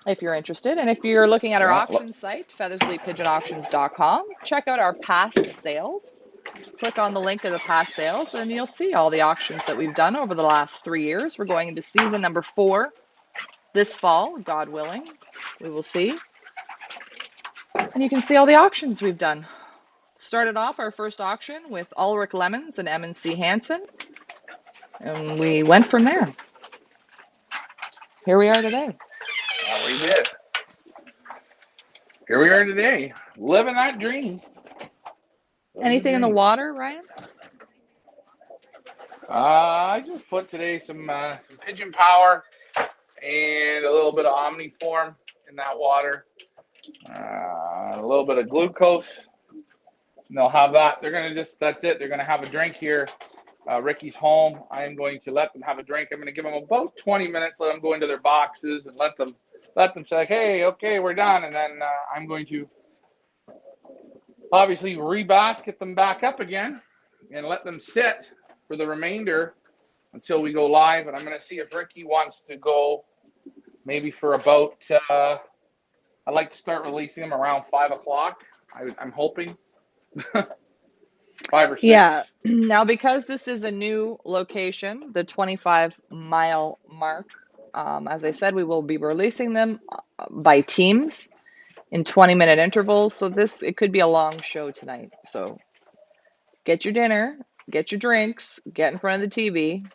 if you're interested. And if you're looking at our auction site, feathersleypigeonauctions.com, check out our past sales. Click on the link of the past sales and you'll see all the auctions that we've done over the last 3 years. We're going into season number 4 this fall, God willing. We will see. And you can see all the auctions we've done. Started off our first auction with Ulrich Lemons and M&C Hansen. And we went from there. Here we are today. We did. Here we are today, living that dream. Anything in the water, Ryan? I just put today some Pigeon Power and a little bit of Omniform in that water. A little bit of glucose. And they'll have that. They're going to that's it. They're going to have a drink here. Ricky's home. I am going to let them have a drink. I'm going to give them about 20 minutes, let them go into their boxes and let them say, hey, okay, we're done. And then I'm going to obviously rebasket them back up again and let them sit for the remainder until we go live. And I'm going to see if Ricky wants to go maybe for about, I'd like to start releasing them around 5 o'clock. I'm hoping. 5 or 6. Yeah. Now, because this is a new location, the 25-mile mark, as I said, we will be releasing them by teams in 20-minute intervals. So it could be a long show tonight. So get your dinner, get your drinks, get in front of the TV.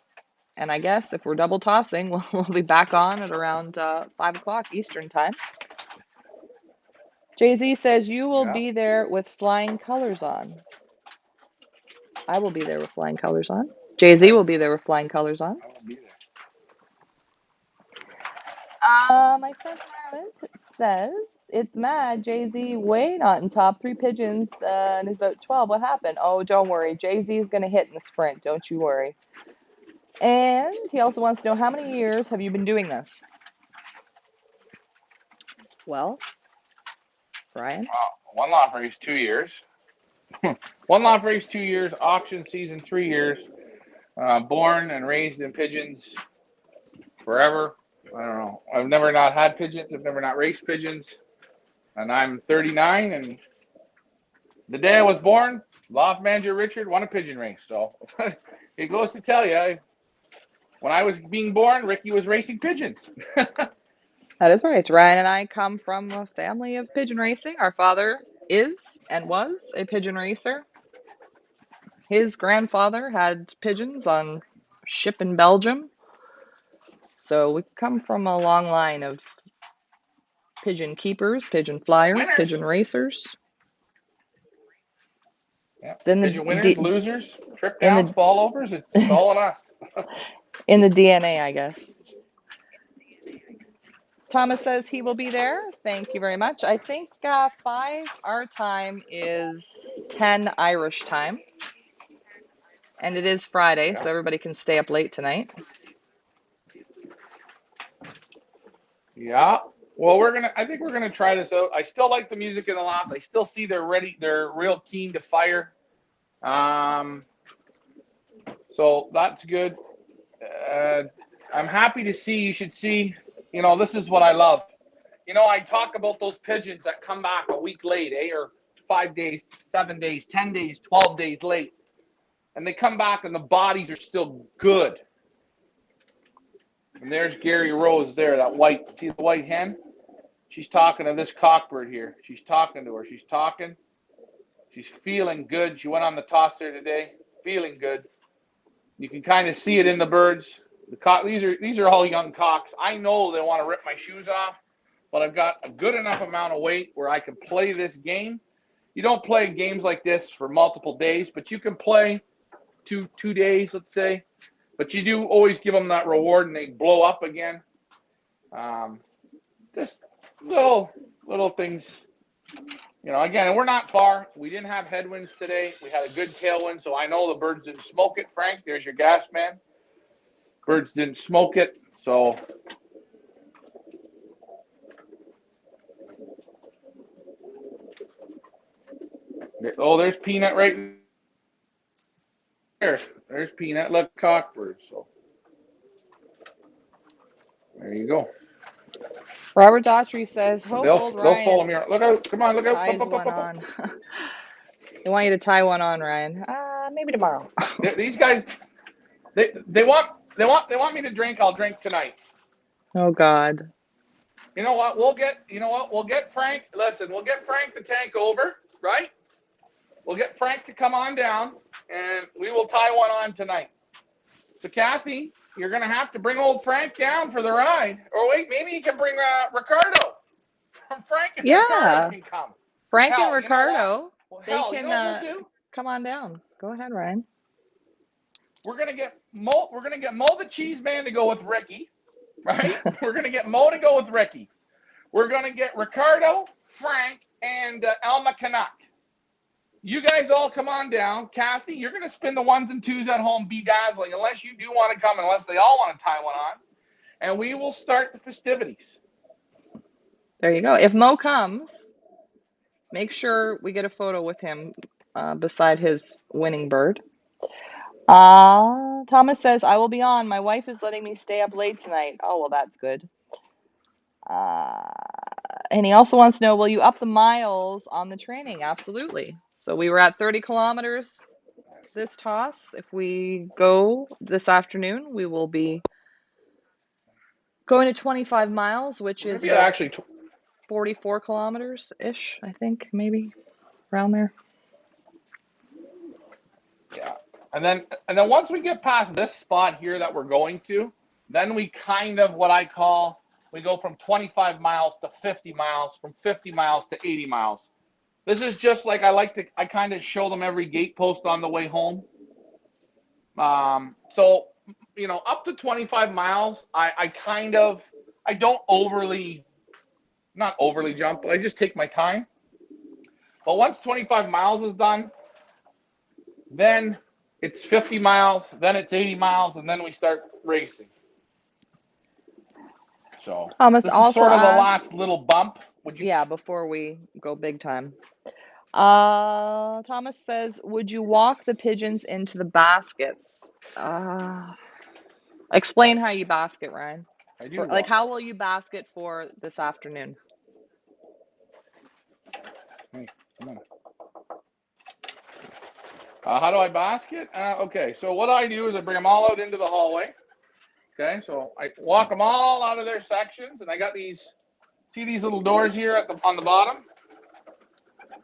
And I guess if we're double tossing, we'll be back on at around 5 o'clock Eastern time. Jay-Z says you will be there with flying colors on. I will be there with flying colors on. Jay-Z will be there with flying colors on. I will be there. My friend from Ireland says it's mad. Jay-Z way not in top 3 pigeons and is about 12. What happened? Oh, don't worry. Jay-Z is going to hit in the sprint. Don't you worry. And he also wants to know, how many years have you been doing this? Well, Brian? One lot race, 2 years. One lot race, 2 years. Auction season, 3 years. Born and raised in pigeons forever. I don't know. I've never not had pigeons. I've never not raced pigeons. And I'm 39. And the day I was born, loft manager Richard won a pigeon race. So it goes to tell you, when I was being born, Ricky was racing pigeons. That is right. Ryan and I come from a family of pigeon racing. Our father is and was a pigeon racer. His grandfather had pigeons on ship in Belgium. So we come from a long line of pigeon keepers, pigeon flyers, winners. Pigeon racers. Yeah. Pigeon winners, losers, trip downs, fallovers. It's all on us. In the DNA, I guess. Thomas says he will be there. Thank you very much. I think 5 our time is 10 Irish time. And it is Friday, so everybody can stay up late tonight. Yeah. Well, I think we're gonna try this out. I still like the music in the loft. I still see they're ready. They're real keen to fire. So that's good. I'm happy to see. You should see. This is what I love. I talk about those pigeons that come back a week late, or 5 days, 7 days, 10 days, 12 days late, and they come back and the bodies are still good. And there's Gary Rose there, that white, see the white hen? She's talking to this cockbird here. She's talking to her. She's talking. She's feeling good. She went on the toss there today, feeling good. You can kind of see it in the birds. These are all young cocks. I know they want to rip my shoes off, but I've got a good enough amount of weight where I can play this game. You don't play games like this for multiple days, but you can play two days, let's say. But you do always give them that reward, and they blow up again. Just little things. You know, again, we're not far. We didn't have headwinds today. We had a good tailwind, so I know the birds didn't smoke it. Frank, there's your gas man. Birds didn't smoke it, so. Oh, there's Peanut right there. There's Peanut. Look, cockbird. So there you go. Robert Daughtry says, hope old They'll follow Ryan me. Look out! Come on! Look out! ties one on. They want you to tie one on, Ryan. Maybe tomorrow. These guys, they want me to drink. I'll drink tonight. Oh God. You know what? We'll get Frank. Listen, we'll get Frank the tank over, right? We'll get Frank to come on down, and we will tie one on tonight. So, Kathy, you're going to have to bring old Frank down for the ride. Or wait, maybe you can bring Ricardo. Frank and Ricardo can come. Frank and Ricardo, they can come on down. Go ahead, Ryan. We're going to get Mo the Cheese Man to go with Ricky, right? We're going to get Mo to go with Ricky. We're going to get Ricardo, Frank, and Alma Canuck. You guys all come on down. Kathy, you're going to spin the ones and twos at home bedazzling, unless you do want to come, unless they all want to tie one on. And we will start the festivities. There you go. If Mo comes, make sure we get a photo with him beside his winning bird. Thomas says, I will be on. My wife is letting me stay up late tonight. Oh, well, that's good. And he also wants to know, will you up the miles on the training? Absolutely. So we were at 30 kilometers this toss. If we go this afternoon, we will be going to 25 miles, which is actually 44 kilometers-ish, I think, maybe around there. Yeah. And then once we get past this spot here that we're going to, then we kind of we go from 25 miles to 50 miles, from 50 miles to 80 miles. This is just like I kind of show them every gate post on the way home. So, you know, up to 25 miles, I don't not overly jump, but I just take my time. But once 25 miles is done, then it's 50 miles, then it's 80 miles, and then we start racing. So Thomas this is also sort of the asks, last little bump. Yeah, before we go big time. Thomas says, would you walk the pigeons into the baskets? Explain how you basket, Ryan. How will you basket for this afternoon? Hey, come on. How do I basket? Okay, so what I do is I bring them all out into the hallway. Okay, so I walk them all out of their sections, and I got these little doors here on the bottom?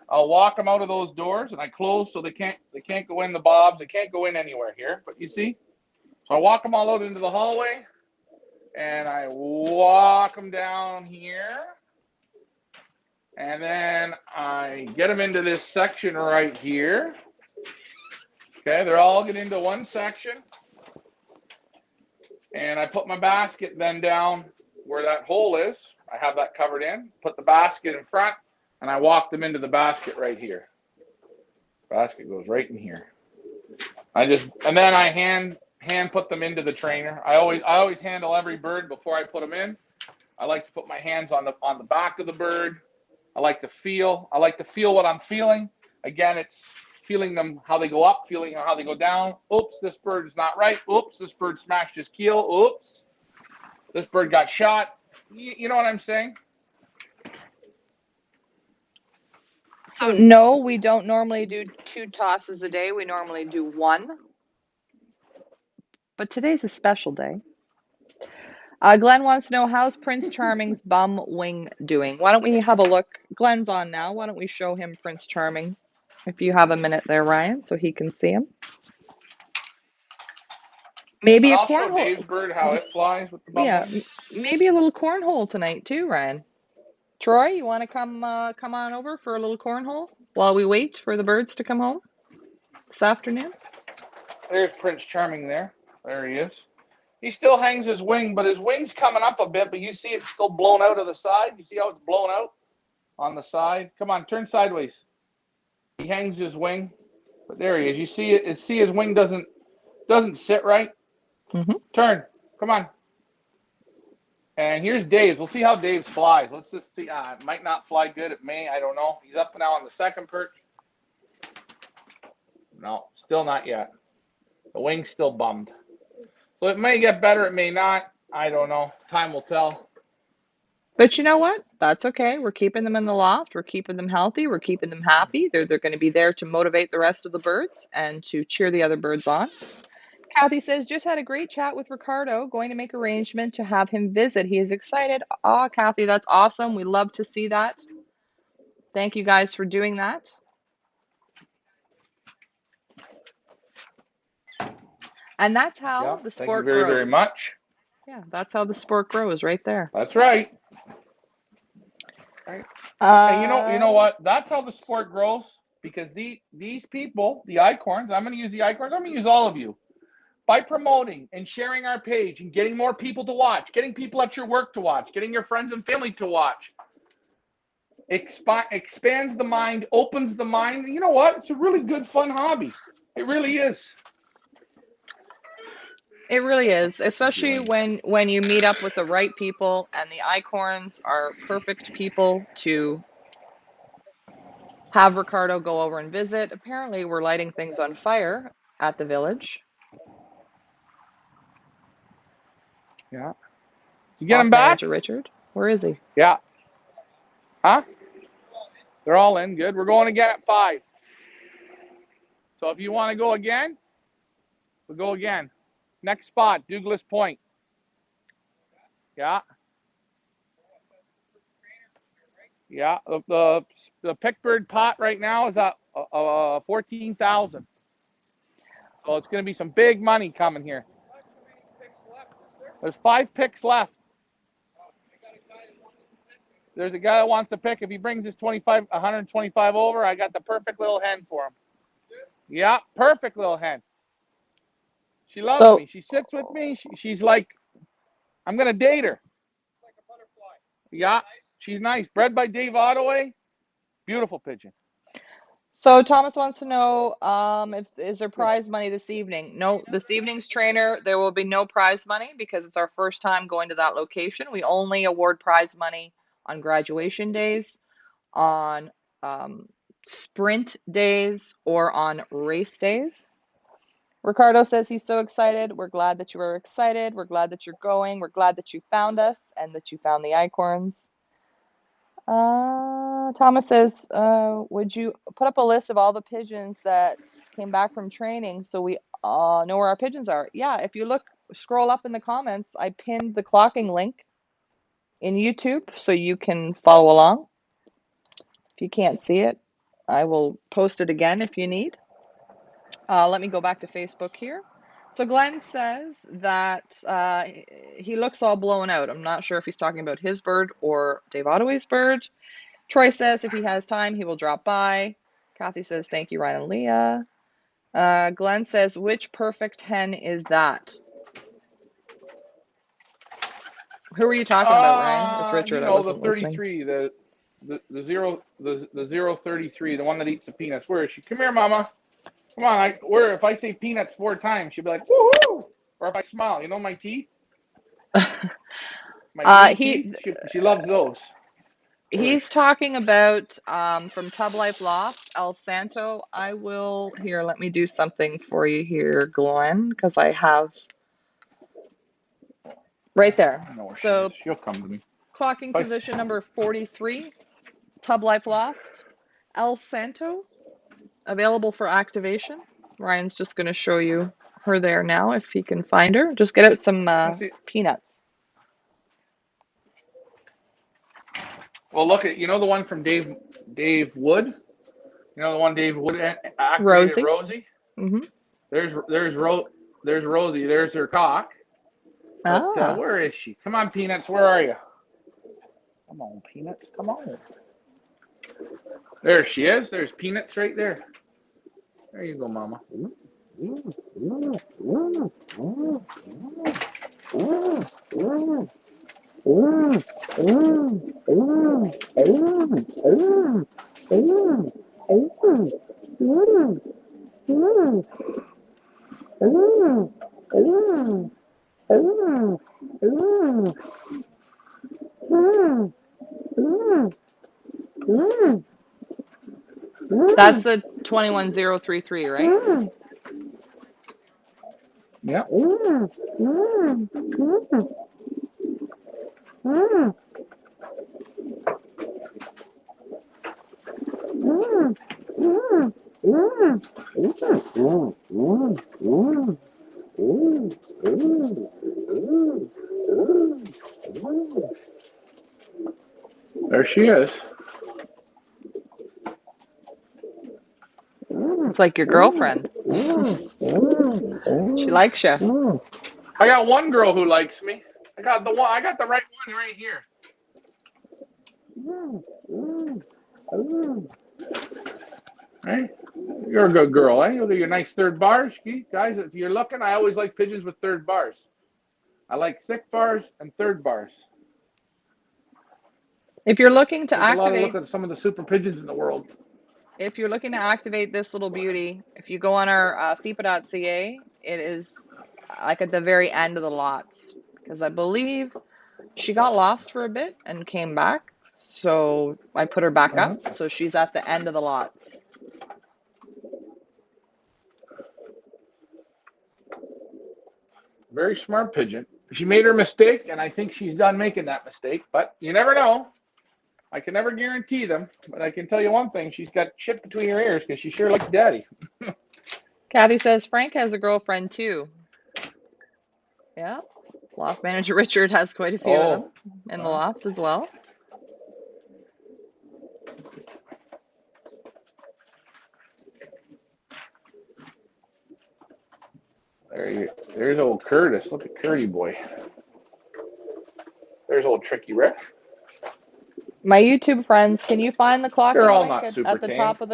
I'll walk them out of those doors, and I close so they can't go in the bobs. They can't go in anywhere here. But you see, so I walk them all out into the hallway, and I walk them down here, and then I get them into this section right here. Okay, they're all getting into one section, and I put my basket then down where that hole is. I have that covered in. Put the basket in front, and I walk them into the basket right here. Basket goes right in here. And then I hand put them into the trainer. I always handle every bird before I put them in. I like to put my hands on the back of the bird. I like to feel what I'm feeling. Again, it's feeling them how they go up, feeling how they go down. Oops, this bird is not right. Oops, this bird smashed his keel. Oops, this bird got shot. You know what I'm saying? So no, we don't normally do 2 tosses a day. We normally do 1. But today's a special day. Glenn wants to know, how's Prince Charming's bum wing doing? Why don't we have a look? Glenn's on now. Why don't we show him Prince Charming? If you have a minute there, Ryan, so he can see him. Maybe And a I'll show Dave's cornhole. bird how it flies with the bum Yeah, wing. maybe a little cornhole tonight too, Ryan. Troy, you want to come on over for a little cornhole while we wait for the birds to come home this afternoon? There's Prince Charming there. There he is. He still hangs his wing, but his wing's coming up a bit, but you see it's still blown out of the side. You see how it's blown out on the side? Come on, turn sideways. He hangs his wing, but there he is. You see it? See his wing doesn't sit right. Mm-hmm. Turn. Come on. And here's Dave's. We'll see how Dave's flies. Let's just see. It might not fly good. It may. I don't know. He's up now on the second perch. No, still not yet. The wing's still bummed. So it may get better. It may not. I don't know. Time will tell. But you know what? That's okay. We're keeping them in the loft. We're keeping them healthy. We're keeping them happy. They're going to be there to motivate the rest of the birds and to cheer the other birds on. Kathy says, just had a great chat with Ricardo. Going to make arrangement to have him visit. He is excited. Kathy, that's awesome. We love to see that. Thank you guys for doing that. And that's how the sport grows. Thank you very much. Yeah, that's how the sport grows right there. That's right. Right. And you know what? That's how the sport grows, because these people, the Icorns, I'm going to use the Icorns. I'm going to use all of you. By promoting and sharing our page and getting more people to watch, getting people at your work to watch, getting your friends and family to watch, expands the mind, opens the mind. And you know what? It's a really good, fun hobby. It really is. It really is, especially when you meet up with the right people, and the Icorns are perfect people to have Ricardo go over and visit. Apparently, we're lighting things on fire at the village. Yeah. You get him There back? to Richard. Where is he? Yeah. Huh? They're all in. Good. We're going again at 5. So if you want to go again, we'll go again. Next spot, Douglas Point. Yeah. Yeah. The pickbird pot right now is at 14,000. So it's going to be some big money coming here. There's 5 picks left. There's a guy that wants to pick. If he brings his 125 over, I got the perfect little hen for him. Yeah, perfect little hen. She loves me. She sits with me. She's like, I'm going to date her. Like a butterfly. Yeah, she's nice. Bred by Dave Ottaway. Beautiful pigeon. So Thomas wants to know, is there prize money this evening? No, this evening's trainer, there will be no prize money because it's our first time going to that location. We only award prize money on graduation days, on sprint days, or on race days. Ricardo says he's so excited. We're glad that you are excited. We're glad that you're going. We're glad that you found us and that you found the Icorns. Thomas says, would you put up a list of all the pigeons that came back from training so we know where our pigeons are? Yeah, if you scroll up in the comments, I pinned the clocking link in YouTube so you can follow along. If you can't see it, I will post it again if you need. Let me go back to Facebook here. So Glenn says that he looks all blown out. I'm not sure if he's talking about his bird or Dave Ottaway's bird. Troy says if he has time, he will drop by. Kathy says, thank you, Ryan and Leah. Glenn says, which perfect hen is that? Who were you talking about, Ryan? With Richard, I wasn't the 33, listening. the 033, the one that eats the peanuts. Where is she? Come here, Mama. Come on. If I say peanuts 4 times, she'll be like, woohoo! Or if I smile, you know my teeth? My teeth? She loves those. He's talking about from Tub Life Loft, El Santo. Here, let me do something for you here, Glenn, because I have right there. So she'll come to me. Clocking position number 43, Tub Life Loft, El Santo, available for activation. Ryan's just going to show you her there now if he can find her. Just get out some peanuts. Well, look at, the one from Dave Wood. You know the one Dave Wood activated, Rosie. Rosie. Mm-hmm. There's Rosie. There's her cock. But Ah. where is she? Come on, Peanuts. Where are you? Come on, Peanuts. Come on. There she is. There's Peanuts right there. There you go, Mama. That's the 21033, right? Yeah. There she is. It's like your girlfriend. She likes you. I got one girl who likes me. I got the right one right here. Right? You're a good girl, eh? Look at your nice third bars. Guys, if you're looking, I always like pigeons with third bars. I like thick bars and third bars. If you're looking to Take a lot of activate look at some of the super pigeons in the world. If you're looking to activate this little beauty, if you go on our FIPA.ca, it is like at the very end of the lots because I believe she got lost for a bit and came back. So I put her back up. So she's at the end of the lots. Very smart pigeon. She made her mistake, and I think she's done making that mistake. But you never know. I can never guarantee them, but I can tell you one thing: she's got shit between her ears because she sure likes daddy. Kathy says Frank has a girlfriend too. Yeah. Loft manager Richard has quite a few of them in the loft as well. There's old Curtis. Look at Curdy boy. There's old Tricky Rick. My YouTube friends, can you find the clocking They're all link not super at the tame. top of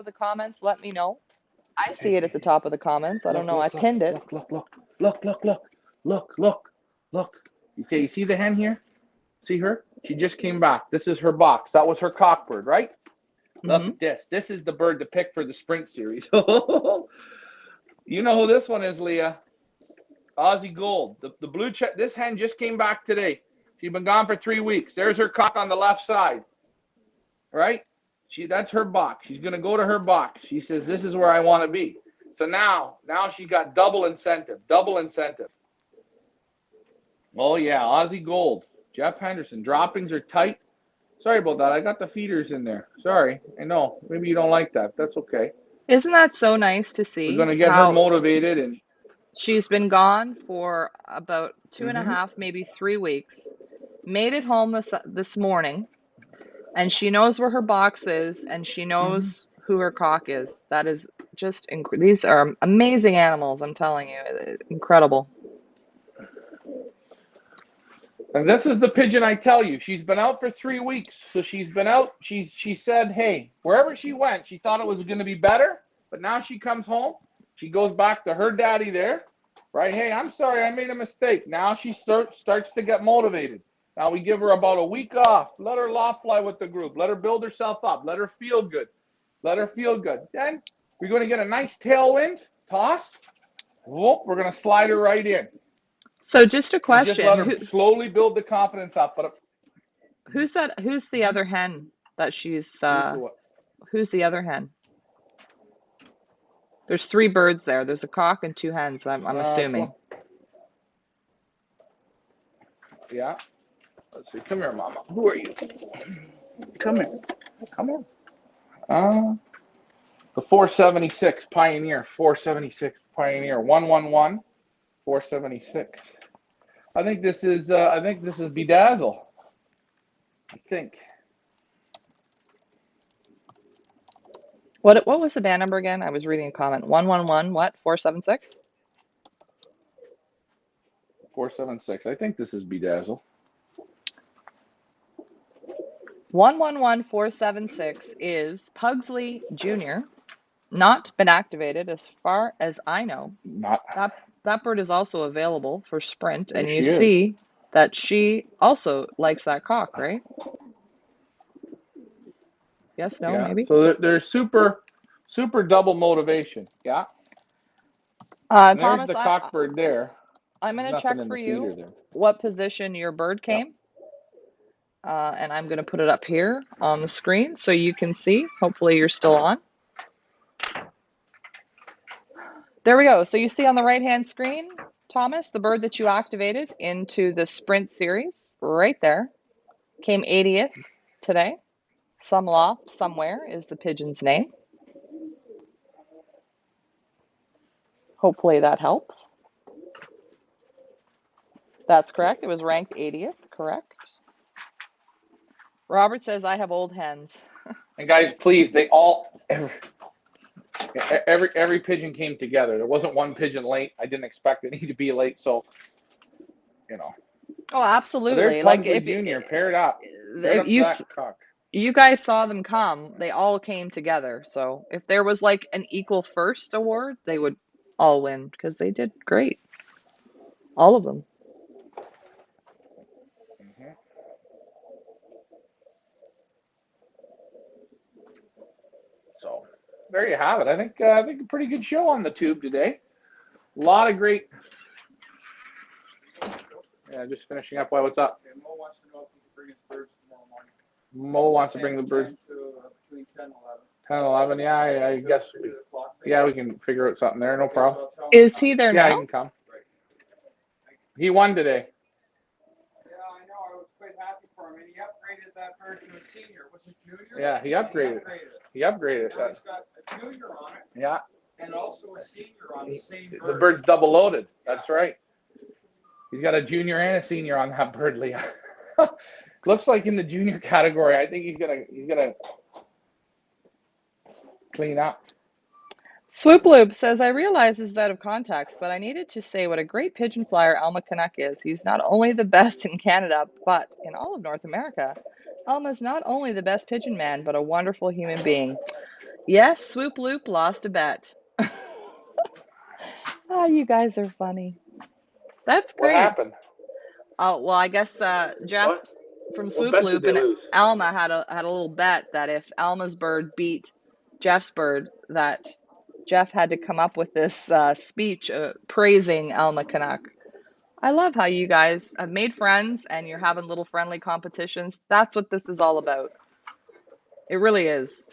the comments? Let me know. I see it at the top of the comments. I don't know. I pinned it. Look. Okay, you see the hen here? See her? She just came back. This is her box. That was her cockbird, right? Look at this. This is the bird to pick for the sprint series. You know who this one is, Leah? Aussie Gold. The blue check. This hen just came back today. She's been gone for 3 weeks. There's her cock on the left side. Right? That's her box. She's gonna go to her box. She says, "This is where I want to be." So now she got double incentive. Oh yeah, Aussie Gold. Jeff Henderson. Droppings are tight. Sorry about that. I got the feeders in there. Sorry. I know. Maybe you don't like that. That's okay. Isn't that so nice to We're see gonna get her how motivated and she's been gone for about 2.5, maybe 3 weeks, made it home this morning, and she knows where her box is, and she knows who her cock is. That is just these are amazing animals. I'm telling you, incredible. And this is the pigeon I tell you. She's been out for 3 weeks. So she's been out. She said, hey, wherever she went, she thought it was going to be better. But now she comes home. She goes back to her daddy there. Right? Hey, I'm sorry. I made a mistake. Now she starts to get motivated. Now we give her about a week off. Let her loft fly with the group. Let her build herself up. Let her feel good. Then we're going to get a nice tailwind toss. Whoop, we're going to slide her right in. So just a And just let question: her slowly build the confidence up. But who's that? Who's the other hen that she's? Who's the other hen? There's 3 birds there. There's a cock and 2 hens. I'm assuming. Yeah. Let's see. Come here, Mama. Who are you? Come here. Come on. The 476 Pioneer. 476 Pioneer. 111. 476. I think this is Bedazzle. I think. What was the band number again? I was reading a comment. 111 what? 476? 476. I think this is Bedazzle. 111476 is Pugsley Jr. Not been activated as far as I know. Not. That bird is also available for sprint, There and you she is. see that she also likes that cock, right? Yes, no, Yeah. maybe? So there's super double motivation. Yeah. And there's Thomas, the cockbird there. I'm There's going to nothing check in for the feeder you there. what position your bird Yep. came. And I'm going to put it up here on the screen so you can see. Hopefully you're still on. There we go. So you see on the right-hand screen, Thomas, the bird that you activated into the sprint series, right there, came 80th today. Some loft somewhere is the pigeon's name. Hopefully that helps. That's correct. It was ranked 80th, correct. Robert says, I have old hens. And guys, please, they all, every pigeon came together. There wasn't one pigeon late. I didn't expect any to be late, so, you know. Oh, absolutely. There's Pugsley Jr. paired up. Paired up to that cock. You guys saw them come. They all came together. So if there was like an equal first award, they would all win because they did great. All of them. Mm-hmm. So there you have it. I think a pretty good show on the tube today. A lot of great. Yeah, just finishing up. Why? What's up? Okay, Mo wants to know if he can bring his birds tomorrow morning. Mo wants to bring the birds between 10 and 11. 10 and 11. Yeah, I guess. Yeah, we can figure out something there. No problem. Is he there Yeah, now? he can come. He won today. Yeah, I know. I was quite happy for him, and he upgraded that bird to a senior. Was it junior? Yeah, he upgraded. He upgraded. Now he's got a junior on it. Yeah. And also a senior on the same bird. The bird's double loaded. That's right. He's got a junior and a senior on that bird, Leah. Looks like in the junior category, I think he's gonna clean up. Swoop Loop says, I realize this is out of context, but I needed to say what a great pigeon flyer Alma Canuck is. He's not only the best in Canada, but in all of North America. Alma's not only the best pigeon man, but a wonderful human being. Yes, Swoop Loop lost a bet. Oh, you guys are funny. That's great. What happened? Oh, well, I guess Jeff from Swoop Loop and Alma had a little bet that if Alma's bird beat Jeff's bird, that Jeff had to come up with this speech praising Alma Canuck. I love how you guys have made friends and you're having little friendly competitions. That's what this is all about. It really is.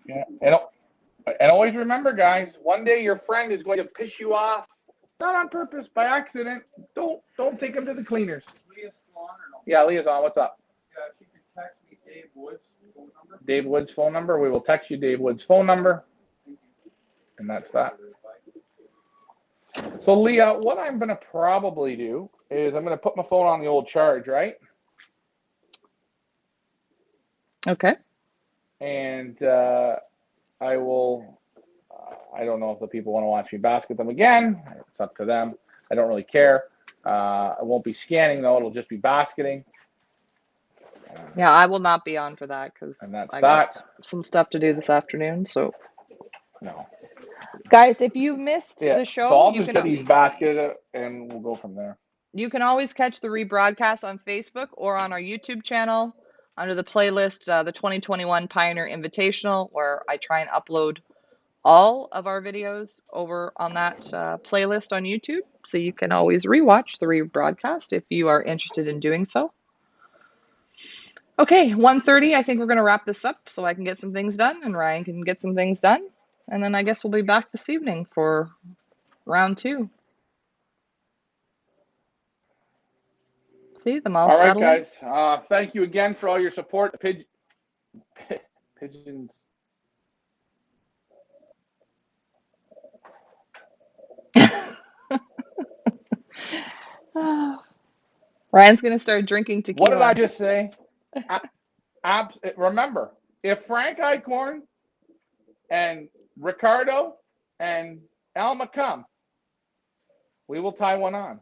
Yeah, and always remember, guys, one day your friend is going to piss you off, not on purpose, by accident. Don't take him to the cleaners. Leah's on or no? Yeah, Leah's on. What's up? Yeah, if you could text me Dave Wood's phone number. Dave Wood's phone number. We will text you Dave Wood's phone number. And that's that. So, Leah, what I'm going to probably do is I'm going to put my phone on the old charge, right? Okay. And I will, I don't know if the people want to watch me basket them again. It's up to them. I don't really care. I won't be scanning, though. It'll just be basketing. Yeah, I will not be on for that because I got some stuff to do this afternoon. So, no. Guys, if you've missed the show, so I'll just get these basketed and we'll go from there. You can always catch the rebroadcast on Facebook or on our YouTube channel under the playlist, the 2021 Pioneer Invitational, where I try and upload all of our videos over on that playlist on YouTube. So you can always rewatch the rebroadcast if you are interested in doing so. Okay, 1:30. I think we're going to wrap this up so I can get some things done and Ryan can get some things done. And then I guess we'll be back this evening for round 2. See them all settling. All right, guys. Thank you again for all your support. Pigeons. Ryan's going to start drinking tequila. What did I just say? Remember, if Frank Eichhorn and Ricardo and Alma come, we will tie one on.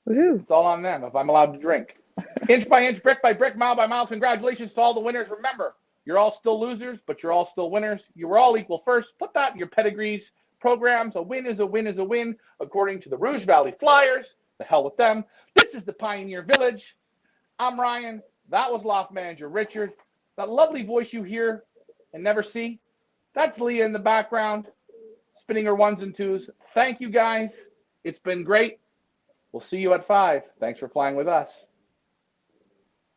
Woohoo. It's all on them if I'm allowed to drink. Inch by inch, brick by brick, mile by mile, congratulations to all the winners. Remember, you're all still losers, but you're all still winners. You were all equal first. Put that in your pedigrees, programs. A win is a win is a win, according to the Rouge Valley Flyers. The hell with them. This is the Pioneer Village. I'm Ryan. That was Loft Manager Richard. That lovely voice you hear and never see, that's Leah in the background, spinning her ones and twos. Thank you, guys. It's been great. We'll see you at 5. Thanks for flying with us.